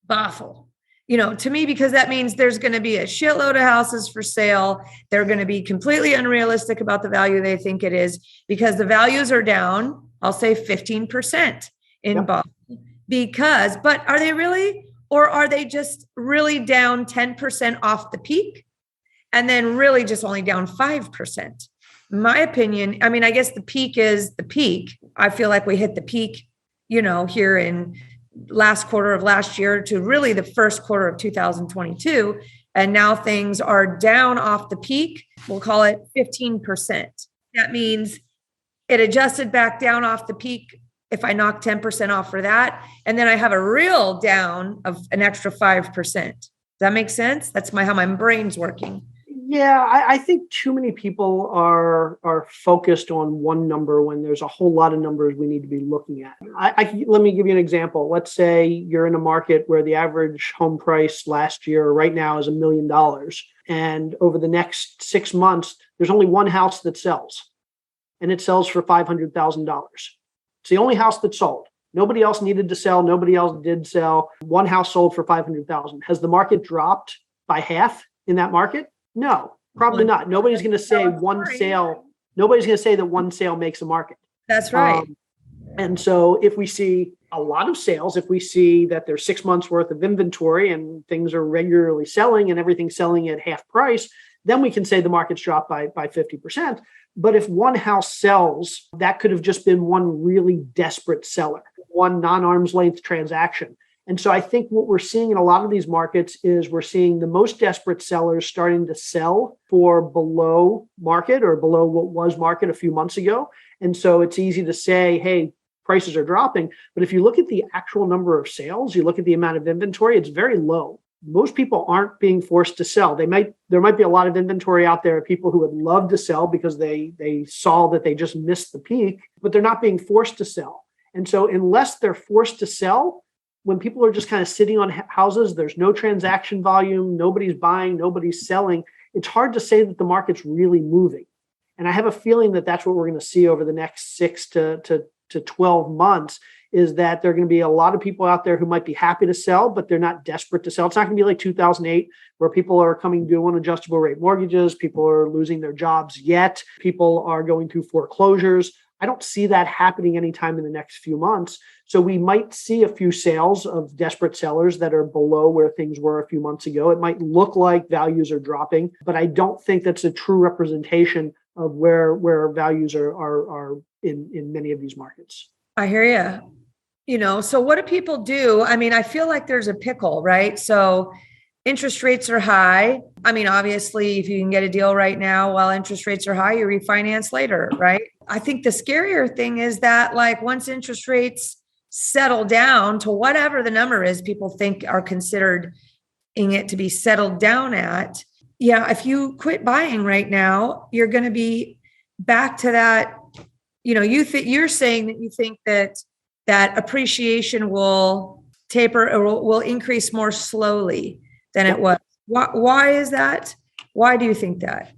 Bothell, to me, because that means there's going to be a shitload of houses for sale. They're going to be completely unrealistic about the value they think it is, because the values are down, I'll say 15% in Bothell. But are they really? Or are they just really down 10% off the peak and then really just only down 5%? My opinion, I guess the peak is the peak. I feel like we hit the peak, here in last quarter of last year to really the first quarter of 2022. And now things are down off the peak. We'll call it 15%. That means it adjusted back down off the peak. If I knock 10% off for that, and then I have a real down of an extra 5%. Does that make sense? That's how my brain's working. Yeah, I think too many people are focused on one number when there's a whole lot of numbers we need to be looking at. Let me give you an example. Let's say you're in a market where the average home price last year right now is $1 million. And over the next 6 months, there's only one house that sells, and it sells for $500,000. It's the only house that sold. Nobody else needed to sell. Nobody else did sell. One house sold for $500,000. Has the market dropped by half in that market? No, probably not. Nobody's going to say one sale. Nobody's going to say that one sale makes a market. That's right. And so if we see a lot of sales, if we see that there's 6 months worth of inventory and things are regularly selling and everything's selling at half price, then we can say the market's dropped by 50%. But if one house sells, that could have just been one really desperate seller, one non-arm's length transaction. And so I think what we're seeing in a lot of these markets is we're seeing the most desperate sellers starting to sell for below market or below what was market a few months ago. And so it's easy to say, hey, prices are dropping. But if you look at the actual number of sales, you look at the amount of inventory, it's very low. Most people aren't being forced to sell. There might be a lot of inventory out there of people who would love to sell because they saw that they just missed the peak, but they're not being forced to sell. And so unless they're forced to sell, when people are just kind of sitting on houses, there's no transaction volume, nobody's buying, nobody's selling, it's hard to say that the market's really moving. And I have a feeling that that's what we're going to see over the next 6 to 12 months, is that there are going to be a lot of people out there who might be happy to sell, but they're not desperate to sell. It's not going to be like 2008, where people are coming due on adjustable rate mortgages. People are losing their jobs yet. People are going through foreclosures. I don't see that happening anytime in the next few months. So we might see a few sales of desperate sellers that are below where things were a few months ago. It might look like values are dropping, but I don't think that's a true representation of where values are in many of these markets. I hear you. So what do people do? I feel like there's a pickle, right? So interest rates are high. Obviously, if you can get a deal right now while interest rates are high, you refinance later, right? I think the scarier thing is that, like, once interest rates settle down to whatever the number is people think are considered it to be settled down at, if you quit buying right now, you're going to be back to that. You're saying that you think that appreciation will taper or will increase more slowly than it was. Why is that? Why do you think that?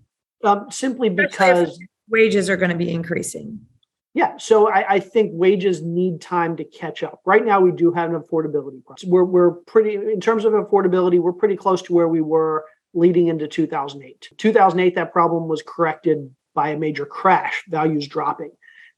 Simply because wages are going to be increasing. Yeah. So I think wages need time to catch up. Right now, we do have an affordability problem. We're pretty, in terms of affordability, we're pretty close to where we were leading into 2008. 2008, that problem was corrected by a major crash, values dropping.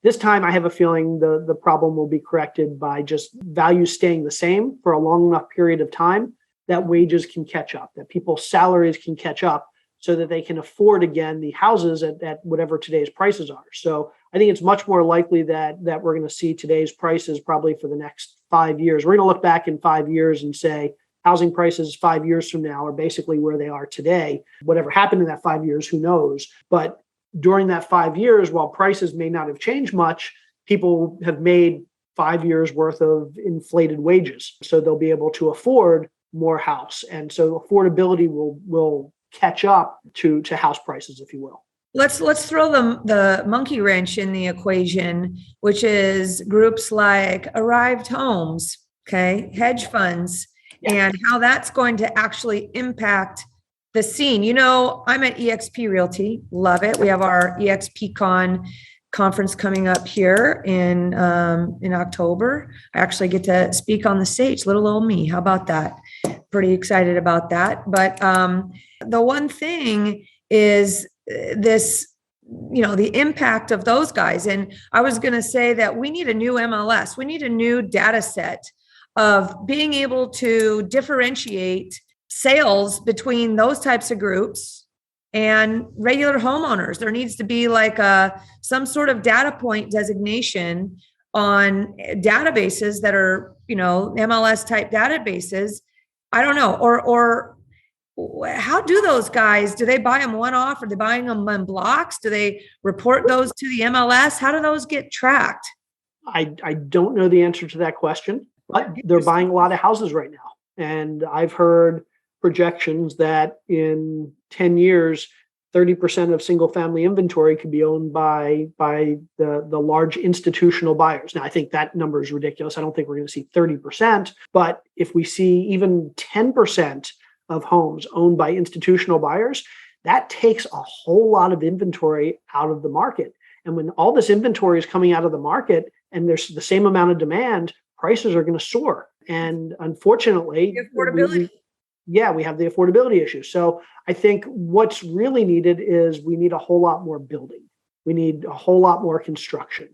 This time, I have a feeling the problem will be corrected by just values staying the same for a long enough period of time that wages can catch up, that people's salaries can catch up so that they can afford again the houses at whatever today's prices are. So I think it's much more likely that we're going to see today's prices probably for the next 5 years. We're going to look back in 5 years and say housing prices 5 years from now are basically where they are today. Whatever happened in that 5 years, who knows? But during that 5 years, while prices may not have changed much, people have made 5 years worth of inflated wages. So they'll be able to afford more house. And so affordability will catch up to house prices, if you will. Let's throw the monkey wrench in the equation, which is groups like Arrived Homes, okay, hedge funds, and how that's going to actually impact the scene. You know, I'm at eXp Realty, love it. We have our eXpCon conference coming up here in October. I actually get to speak on the stage, little old me. How about that? Pretty excited about that. But the one thing is this, you know, the impact of those guys. And I was going to say that we need a new MLS. We need a new data set of being able to differentiate sales between those types of groups and regular homeowners. There needs to be like some sort of data point designation on databases that are, you know, MLS type databases. I don't know. Or how do those guys, do they buy them one off? Are they buying them in blocks? Do they report those to the MLS? How do those get tracked? I don't know the answer to that question, but they're buying a lot of houses right now. And I've heard projections that in 10 years, 30% of single family inventory could be owned by the large institutional buyers. Now, I think that number is ridiculous. I don't think we're going to see 30%, but if we see even 10% of homes owned by institutional buyers, that takes a whole lot of inventory out of the market. And when all this inventory is coming out of the market and there's the same amount of demand, prices are going to soar. And unfortunately, affordability. We have the affordability issue. So I think what's really needed is we need a whole lot more building. We need a whole lot more construction.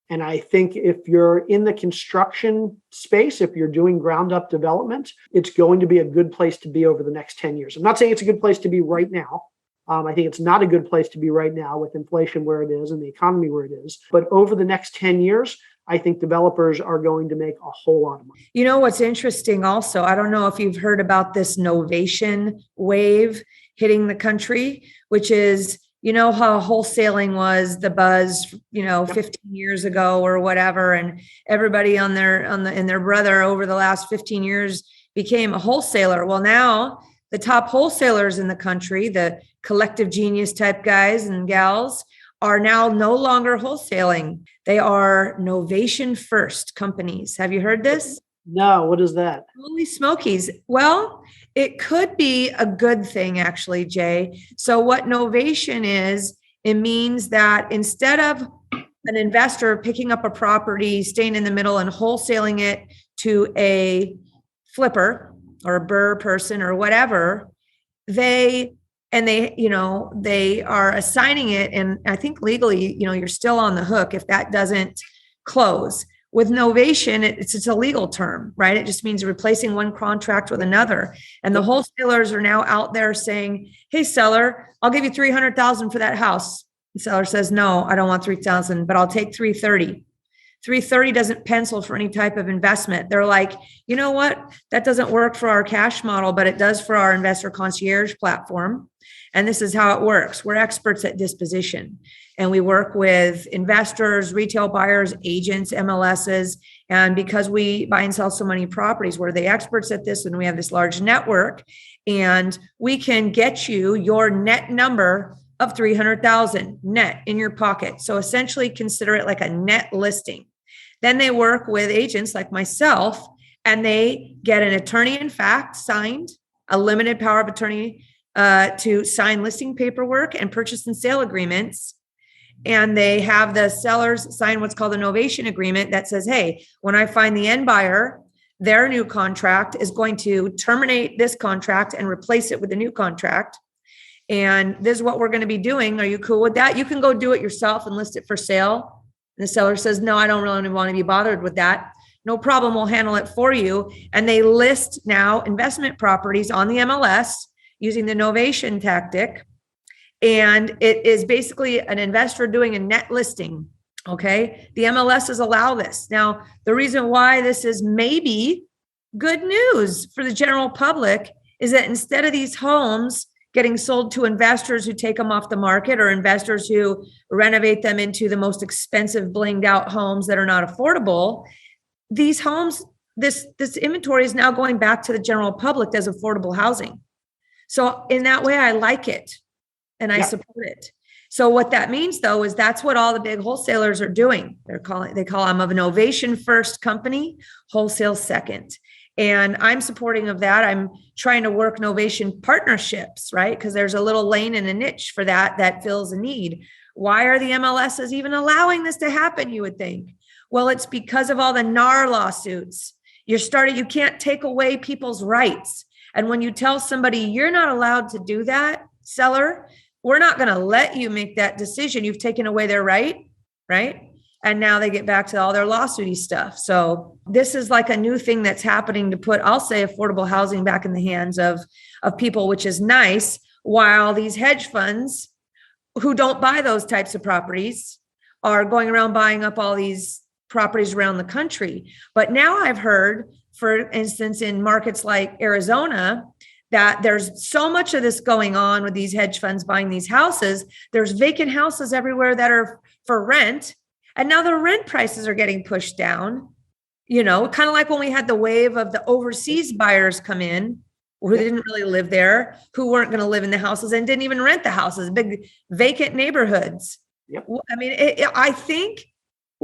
And I think if you're in the construction space, if you're doing ground up development, it's going to be a good place to be over the next 10 years. I'm not saying it's a good place to be right now. I think it's not a good place to be right now with inflation where it is and the economy where it is. But over the next 10 years, I think developers are going to make a whole lot of money. You know, what's interesting also, I don't know if you've heard about this novation wave hitting the country, which is, you know, how wholesaling was the buzz, you know, 15 years ago or whatever. And everybody and their brother over the last 15 years became a wholesaler. Well, now the top wholesalers in the country, the collective genius type guys and gals, are now no longer wholesaling. They are novation first companies. Have you heard this? No, what is that? Holy smokies. Well, it could be a good thing, actually, Jay. So what novation is, it means that instead of an investor picking up a property, staying in the middle and wholesaling it to a flipper or a burr person or whatever, they are assigning it. And I think legally, you know, you're still on the hook if that doesn't close. With novation, it's a legal term, right? It just means replacing one contract with another. And the wholesalers are now out there saying, hey, seller, I'll give you $300,000 for that house. The seller says, no, I don't want $3,000, but I'll take $330,000. $330,000 doesn't pencil for any type of investment. They're like, you know what? That doesn't work for our cash model, but it does for our investor concierge platform. And this is how it works. We're experts at disposition, and we work with investors, retail buyers, agents, MLSs. And because we buy and sell so many properties, we're the experts at this, and we have this large network, and we can get you your net number of $300,000 net in your pocket. So essentially consider it like a net listing. Then they work with agents like myself, and they get an attorney in fact signed, a limited power of attorney to sign listing paperwork and purchase and sale agreements. And they have the sellers sign what's called a novation agreement that says, hey, when I find the end buyer, their new contract is going to terminate this contract and replace it with a new contract. And this is what we're going to be doing. Are you cool with that? You can go do it yourself and list it for sale. And the seller says, no, I don't really want to be bothered with that. No problem. We'll handle it for you. And they list now investment properties on the MLS using the novation tactic. And it is basically an investor doing a net listing. Okay. The MLSs allow this. Now, the reason why this is maybe good news for the general public is that instead of these homes getting sold to investors who take them off the market or investors who renovate them into the most expensive blinged out homes that are not affordable, these homes, this inventory is now going back to the general public as affordable housing. So in that way, I like it and I support it. So what that means though, is that's what all the big wholesalers are doing. They call them a novation first company, wholesale second. And I'm supporting of that. I'm trying to work novation partnerships, right? Because there's a little lane and a niche for that fills a need. Why are the MLSs even allowing this to happen, you would think? Well, it's because of all the NAR lawsuits. You can't take away people's rights. And when you tell somebody you're not allowed to do that, seller, we're not going to let you make that decision. You've taken away their right? And now they get back to all their lawsuity stuff. So this is like a new thing that's happening to put, I'll say, affordable housing back in the hands of people, which is nice, while these hedge funds who don't buy those types of properties are going around buying up all these properties around the country. But now I've heard, for instance, in markets like Arizona, that there's so much of this going on with these hedge funds buying these houses. There's vacant houses everywhere that are for rent. And now the rent prices are getting pushed down, kind of like when we had the wave of the overseas buyers come in who didn't really live there, who weren't going to live in the houses and didn't even rent the houses, big vacant neighborhoods. Yep. I mean, I think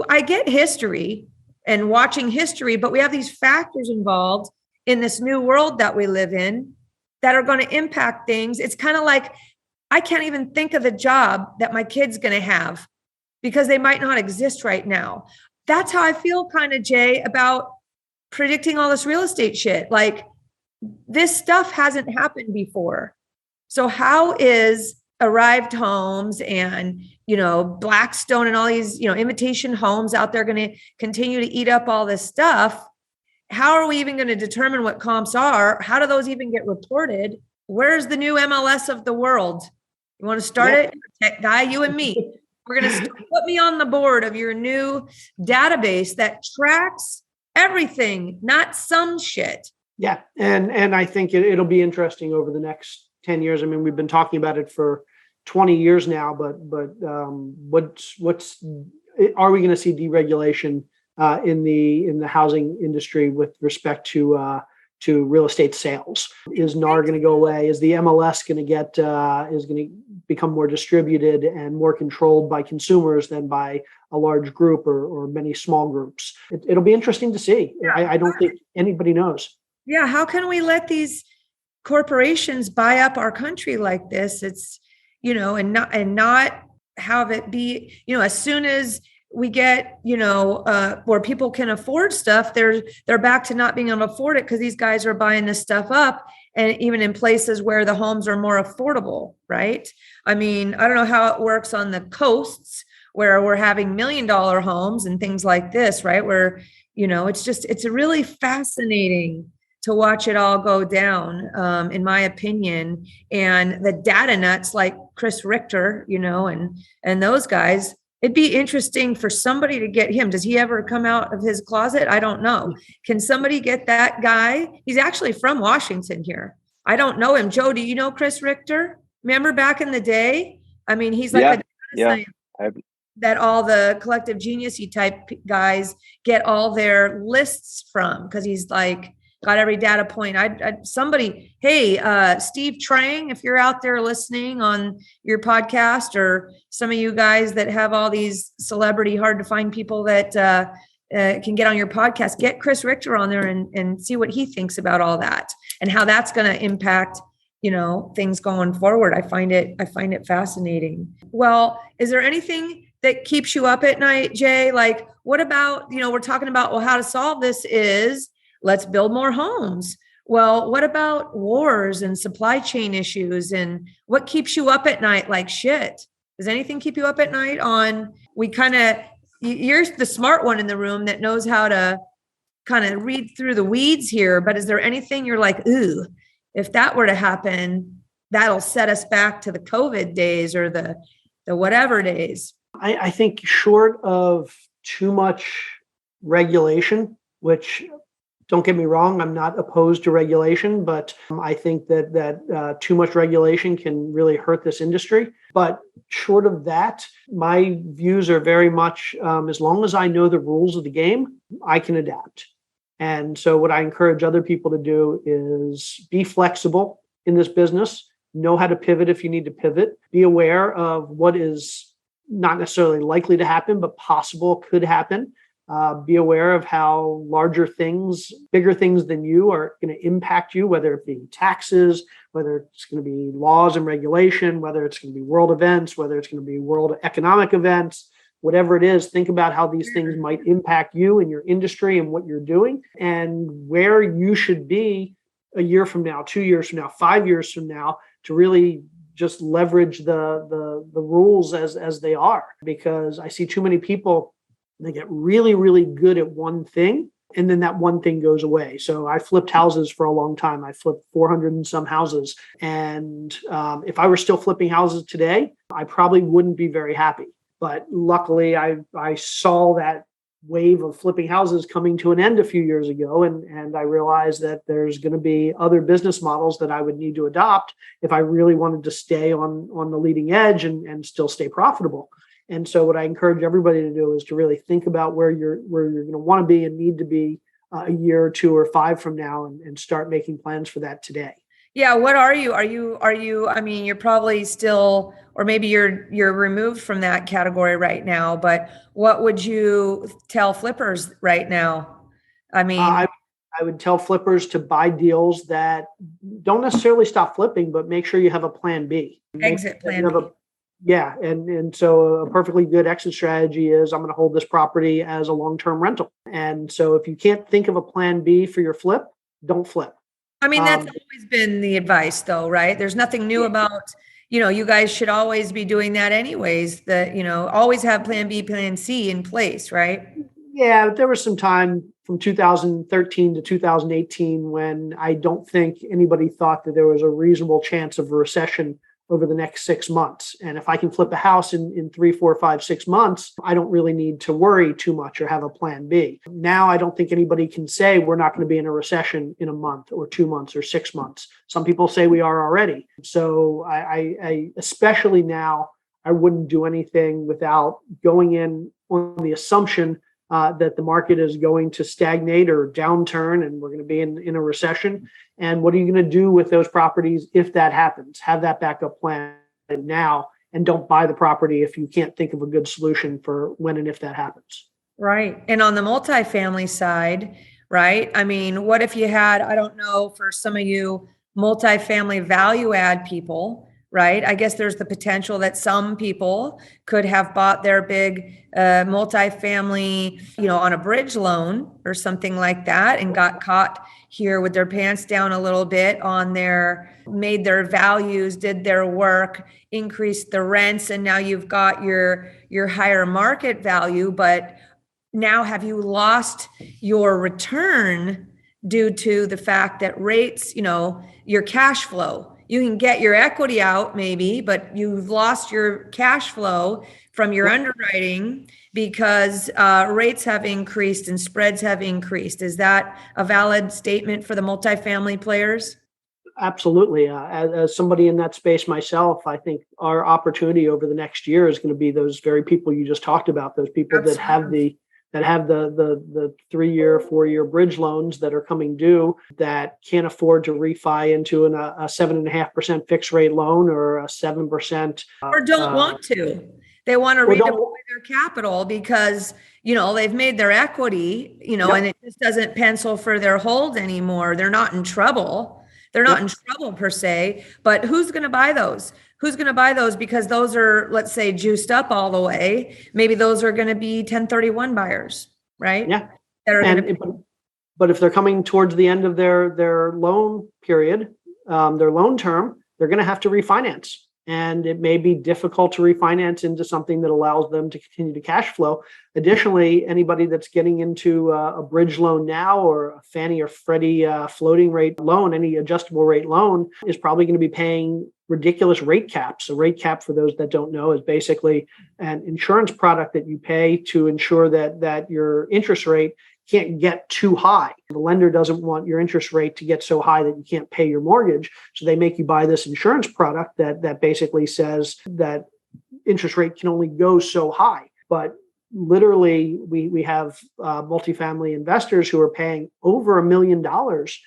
I get history and watching history, but we have these factors involved in this new world that we live in that are going to impact things. It's kind of like, I can't even think of the job that my kid's going to have because they might not exist right now. That's how I feel kind of, Jay, about predicting all this real estate shit. Like, this stuff hasn't happened before. So how is Arrived Homes and, Blackstone and all these, Invitation Homes out there going to continue to eat up all this stuff? How are we even going to determine what comps are? How do those even get reported? Where's the new MLS of the world? You want to start it? Tech guy, you and me. We're going to put me on the board of your new database that tracks everything, not some shit. Yeah. And I think it'll be interesting over the next 10 years. I mean, we've been talking about it for 20 years now, but are we going to see deregulation in the housing industry with respect to real estate sales? Is NAR going to go away? Is the MLS going to become more distributed and more controlled by consumers than by a large group or many small groups? It'll be interesting to see. I don't think anybody knows. Yeah. How can we let these corporations buy up our country like this? It's, and not have it be, as soon as we get, where people can afford stuff, they're back to not being able to afford it because these guys are buying this stuff up, and even in places where the homes are more affordable, right? I mean, I don't know how it works on the coasts where we're having $1 million homes and things like this, right? Where, it's really fascinating to watch it all go down, in my opinion. And the data nuts like Chris Richter, and those guys, it'd be interesting for somebody to get him. Does he ever come out of his closet? I don't know. Can somebody get that guy? He's actually from Washington here. I don't know him. Joe, do you know Chris Richter? Remember back in the day? I mean, he's like that all the collective genius-y type guys get all their lists from, because he's like got every data point. Steve Trang, if you're out there listening on your podcast, or some of you guys that have all these celebrity, hard to find people that can get on your podcast, get Chris Richter on there and see what he thinks about all that and how that's going to impact, things going forward. I find it fascinating. Well, is there anything that keeps you up at night, Jay? Like, what about, we're talking about, how to solve this is let's build more homes. Well, what about wars and supply chain issues, and what keeps you up at night like shit? Does anything keep you up at night on, you're the smart one in the room that knows how to kind of read through the weeds here, but is there anything you're like, ooh, if that were to happen, that'll set us back to the COVID days or the whatever days? I think short of too much regulation, which, don't get me wrong, I'm not opposed to regulation, but I think that too much regulation can really hurt this industry. But short of that, my views are very much, as long as I know the rules of the game, I can adapt. And so what I encourage other people to do is be flexible in this business, know how to pivot if you need to pivot, be aware of what is not necessarily likely to happen, but possible could happen. Be aware of how larger things, bigger things than you are going to impact you, whether it be taxes, whether it's going to be laws and regulation, whether it's going to be world events, whether it's going to be world economic events, whatever it is. Think about how these things might impact you and your industry and what you're doing, and where you should be a year from now, 2 years from now, 5 years from now, to really just leverage the rules as they are. Because I see too many people, they get really, really good at one thing, and then that one thing goes away. So I flipped houses for a long time. I flipped 400 and some houses. And if I were still flipping houses today, I probably wouldn't be very happy. But luckily, I saw that wave of flipping houses coming to an end a few years ago. And I realized that there's going to be other business models that I would need to adopt if I really wanted to stay on the leading edge and still stay profitable. And so what I encourage everybody to do is to really think about where you're going to want to be and need to be a year or 2 or 5 from now, and start making plans for that today. Yeah. What are you? Are you, I mean, you're probably still, or maybe you're removed from that category right now, but what would you tell flippers right now? I mean, I would tell flippers to buy deals that don't necessarily stop flipping, but make sure you have a plan B. Exit plan B. Yeah. And so a perfectly good exit strategy is, I'm going to hold this property as a long-term rental. And so if you can't think of a plan B for your flip, don't flip. I mean, that's always been the advice though, right? There's nothing new about, you guys should always be doing that anyways, that, always have plan B, plan C in place, right? Yeah. There was some time from 2013 to 2018 when I don't think anybody thought that there was a reasonable chance of a recession over the next 6 months. And if I can flip a house in 3, 4, 5, 6 months, I don't really need to worry too much or have a plan B. Now, I don't think anybody can say we're not going to be in a recession in a month or 2 months or 6 months. Some people say we are already. So I especially now, I wouldn't do anything without going in on the assumption that the market is going to stagnate or downturn and we're going to be in a recession. And what are you going to do with those properties if that happens? Have that backup plan now, and don't buy the property if you can't think of a good solution for when and if that happens. Right. And on the multifamily side, right? I mean, what if you had, I don't know, for some of you multifamily value add people, right? I guess there's the potential that some people could have bought their big multifamily, on a bridge loan or something like that, and got caught here with their pants down a little bit made their values, did their work, increased the rents, and now you've got your higher market value. But now have you lost your return due to the fact that rates, your cash flow? You can get your equity out maybe, but you've lost your cash flow from your underwriting because rates have increased and spreads have increased. Is that a valid statement for the multifamily players? Absolutely. As somebody in that space myself, I think our opportunity over the next year is going to be those very people you just talked about, those people Absolutely. that have the 3-year, 4-year bridge loans that are coming due, that can't afford to refi into a 7.5% fixed rate loan or a 7%. Or don't want to. They want to redeploy their capital because, they've made their equity, and it just doesn't pencil for their hold anymore. They're not in trouble. They're not in trouble per se, but who's going to buy those? Who's going to buy those? Because those are, let's say, juiced up all the way. Maybe those are going to be 1031 buyers, right? Yeah. That are But if they're coming towards the end of their loan period, their loan term, they're going to have to refinance. And it may be difficult to refinance into something that allows them to continue to cash flow. Additionally, anybody that's getting into a bridge loan now or a Fannie or Freddie floating rate loan, any adjustable rate loan, is probably going to be paying ridiculous rate caps. A rate cap, for those that don't know, is basically an insurance product that you pay to ensure that your interest rate can't get too high. The lender doesn't want your interest rate to get so high that you can't pay your mortgage. So they make you buy this insurance product that basically says that interest rate can only go so high. But literally, we have multifamily investors who are paying over $1 million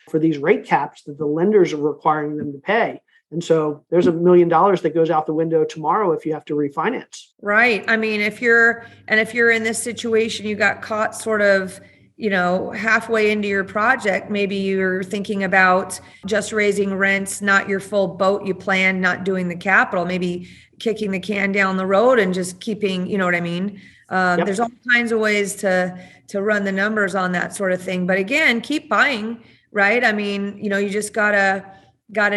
for these rate caps that the lenders are requiring them to pay. And so there's $1 million that goes out the window tomorrow if you have to refinance. Right. I mean, if you're in this situation, you got caught sort of, halfway into your project, maybe you're thinking about just raising rents, not your full boat. You plan not doing the capital, maybe kicking the can down the road and just keeping, you know what I mean? Yep. There's all kinds of ways to run the numbers on that sort of thing. But again, keep buying, right? I mean, you just gotta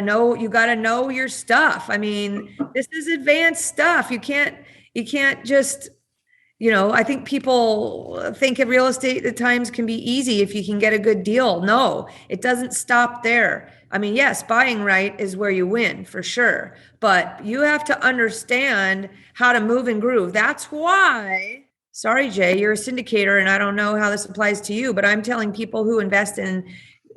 know your stuff. I mean, this is advanced stuff. You can't just, I think people think of real estate at times can be easy if you can get a good deal. No, it doesn't stop there. I mean, yes, buying right is where you win for sure, but you have to understand how to move and groove. That's why, sorry, Jay, you're a syndicator and I don't know how this applies to you, but I'm telling people who invest in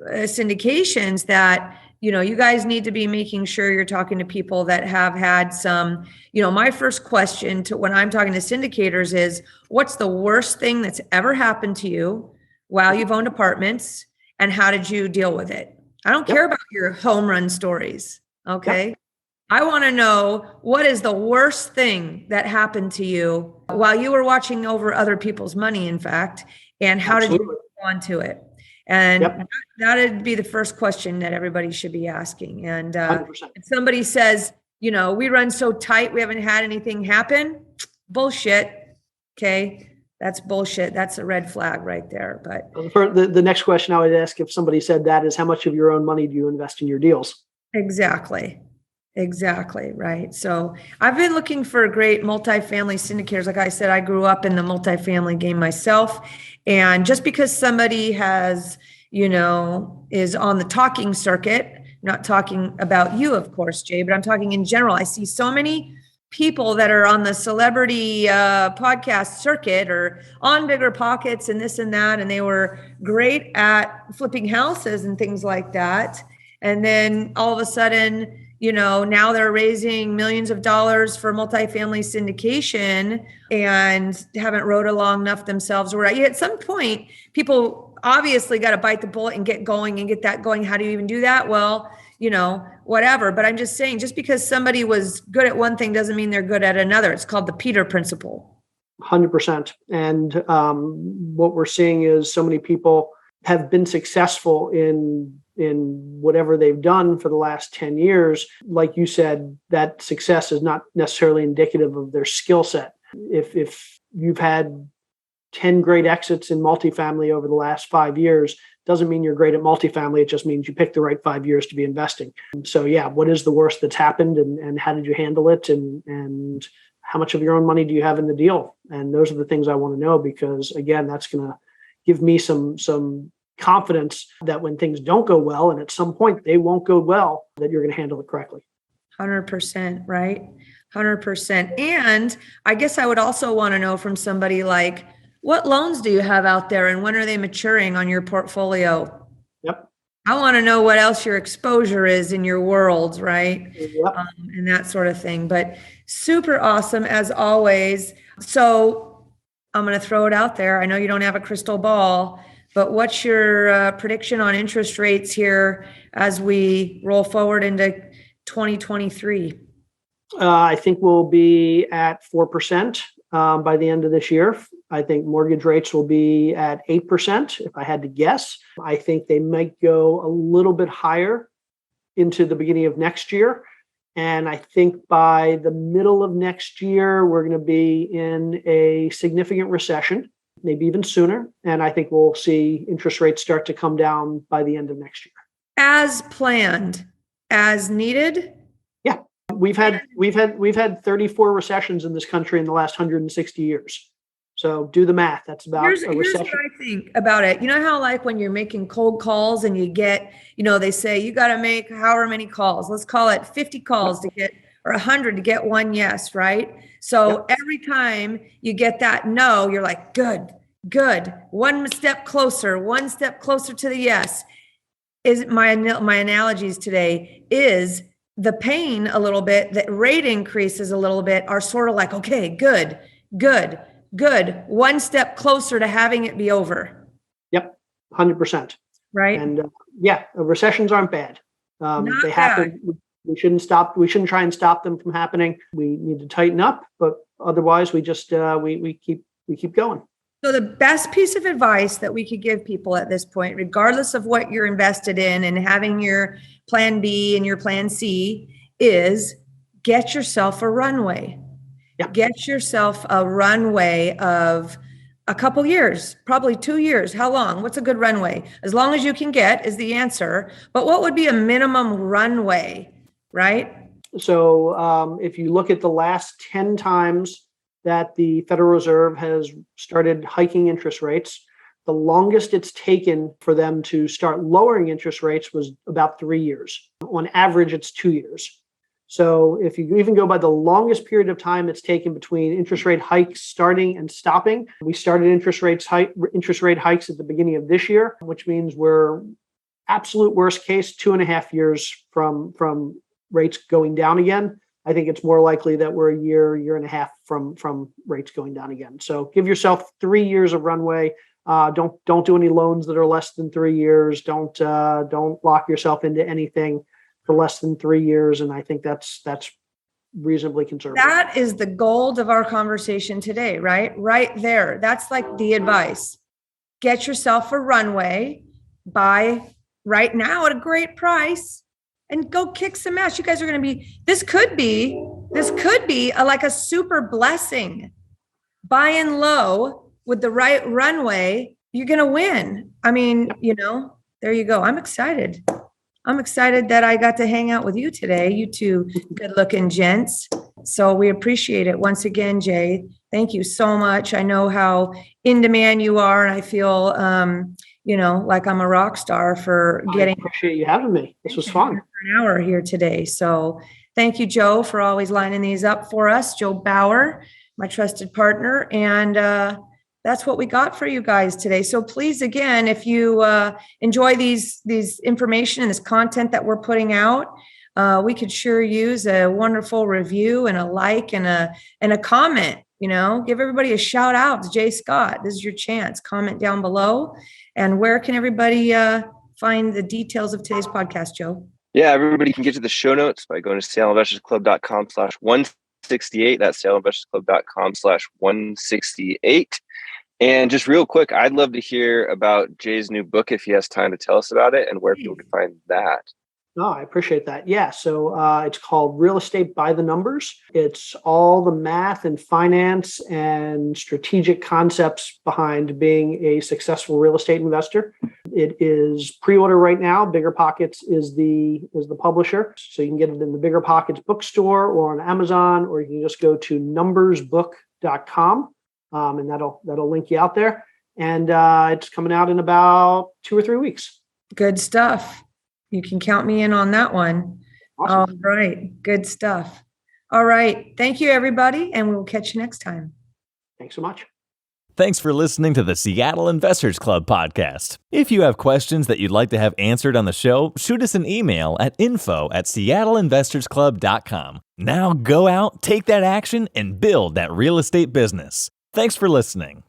syndications that you guys need to be making sure you're talking to people that have had some, my first question to when I'm talking to syndicators is, what's the worst thing that's ever happened to you while you've owned apartments and how did you deal with it? I don't care about your home run stories. Okay. Yep. I want to know what is the worst thing that happened to you while you were watching over other people's money, in fact, and how did you respond to it? And that'd be the first question that everybody should be asking. And if somebody says, we run so tight, we haven't had anything happen, bullshit. Okay. That's bullshit. That's a red flag right there. But for the next question I would ask if somebody said that is, how much of your own money do you invest in your deals? Exactly. Right. So I've been looking for great multifamily syndicators. Like I said, I grew up in the multifamily game myself. And just because somebody has, is on the talking circuit, not talking about you, of course, Jay, but I'm talking in general. I see so many people that are on the celebrity podcast circuit or on Bigger Pockets and this and that. And they were great at flipping houses and things like that. And then all of a sudden, now they're raising millions of dollars for multifamily syndication and haven't rode along enough themselves. Or at some point, people obviously got to bite the bullet and get going and get that going. How do you even do that? Well, whatever. But I'm just saying, just because somebody was good at one thing doesn't mean they're good at another. It's called the Peter Principle. 100%. And what we're seeing is so many people have been successful in whatever they've done for the last 10 years. Like you said, that success is not necessarily indicative of their skill set. If you've had 10 great exits in multifamily over the last 5 years, doesn't mean you're great at multifamily. It just means you picked the right 5 years to be investing. So what is the worst that's happened and how did you handle it? And how much of your own money do you have in the deal? And those are the things I want to know, because again, that's going to give me some confidence that when things don't go well, and at some point they won't go well, that you're going to handle it correctly. 100%, right? 100%. And I guess I would also want to know from somebody like, what loans do you have out there and when are they maturing on your portfolio? Yep. I want to know what else your exposure is in your world, right? Yep. And that sort of thing. But super awesome as always. So I'm going to throw it out there. I know you don't have a crystal ball, but what's your prediction on interest rates here as we roll forward into 2023? I think we'll be at 4% by the end of this year. I think mortgage rates will be at 8%, if I had to guess. I think they might go a little bit higher into the beginning of next year. And I think by the middle of next year, we're going to be in a significant recession. maybe even sooner. And I think we'll see interest rates start to come down by the end of next year. As planned, as needed. Yeah, we've had 34 recessions in this country in the last 160 years. So do the math. That's about Here's a what recession. I think about it. You know how like when you're making cold calls and you get, they say you got to make however many calls. Let's call it 50 calls to get, or 100 to get one yes, right? So every time you get that no, you're like, good. One step closer to the yes. Is my analogies today is the pain a little bit, the rate increases a little bit are sort of like, okay, good. One step closer to having it be over. Yep, 100%. Right. And recessions aren't bad. They happen. Bad. We shouldn't stop. We shouldn't try and stop them from happening. We need to tighten up, but otherwise, we just we keep going. So the best piece of advice that we could give people at this point, regardless of what you're invested in and having your plan B and your plan C, is get yourself a runway. Yeah. Get yourself a runway of a couple years, probably 2 years. How long? What's a good runway? As long as you can get is the answer. But what would be a minimum runway, right? So if you look at the last 10 times that the Federal Reserve has started hiking interest rates, the longest it's taken for them to start lowering interest rates was about 3 years. On average, it's 2 years. So if you even go by the longest period of time it's taken between interest rate hikes starting and stopping, we started interest rate hikes at the beginning of this year, which means we're absolute worst case 2.5 years from rates going down again. I think it's more likely that we're a year and a half from rates going down again. So give yourself 3 years of runway. Don't do any loans that are less than 3 years. Don't lock yourself into anything for less than 3 years. And I think that's reasonably conservative. That is the gold of our conversation today, right? Right there. That's like the advice. Get yourself a runway, buy right now at a great price, and go kick some ass. You guys are going to be, this could be like a super blessing. Buying low with the right runway, you're going to win. I mean, there you go. I'm excited that I got to hang out with you today, you two good looking gents. So we appreciate it. Once again, Jay, thank you so much. I know how in demand you are, and I feel, like I'm a rock star for getting. I appreciate you having me. This was fun. An hour here today. So thank you, Joe, for always lining these up for us. Joe Bauer, my trusted partner. And, that's what we got for you guys today. So please, again, if you enjoy these information and this content that we're putting out, we could sure use a wonderful review and a like and a comment. Give everybody a shout out to Jay Scott. This is your chance. Comment down below. And where can everybody find the details of today's podcast, Joe? Yeah, everybody can get to the show notes by going to saleinvestorsclub.com/168. That's saleinvestorsclub.com/168. And just real quick, I'd love to hear about Jay's new book if he has time to tell us about it and where people can find that. No, I appreciate that. Yeah. So it's called Real Estate by the Numbers. It's all the math and finance and strategic concepts behind being a successful real estate investor. It is pre-order right now. Bigger Pockets is the publisher. So you can get it in the Bigger Pockets bookstore or on Amazon, or you can just go to numbersbook.com. And that'll link you out there. And it's coming out in about 2 or 3 weeks. Good stuff. You can count me in on that one. Awesome. All right. Good stuff. All right. Thank you, everybody. And we'll catch you next time. Thanks so much. Thanks for listening to the Seattle Investors Club podcast. If you have questions that you'd like to have answered on the show, shoot us an email at info@seattleinvestorsclub.com. Now go out, take that action, and build that real estate business. Thanks for listening.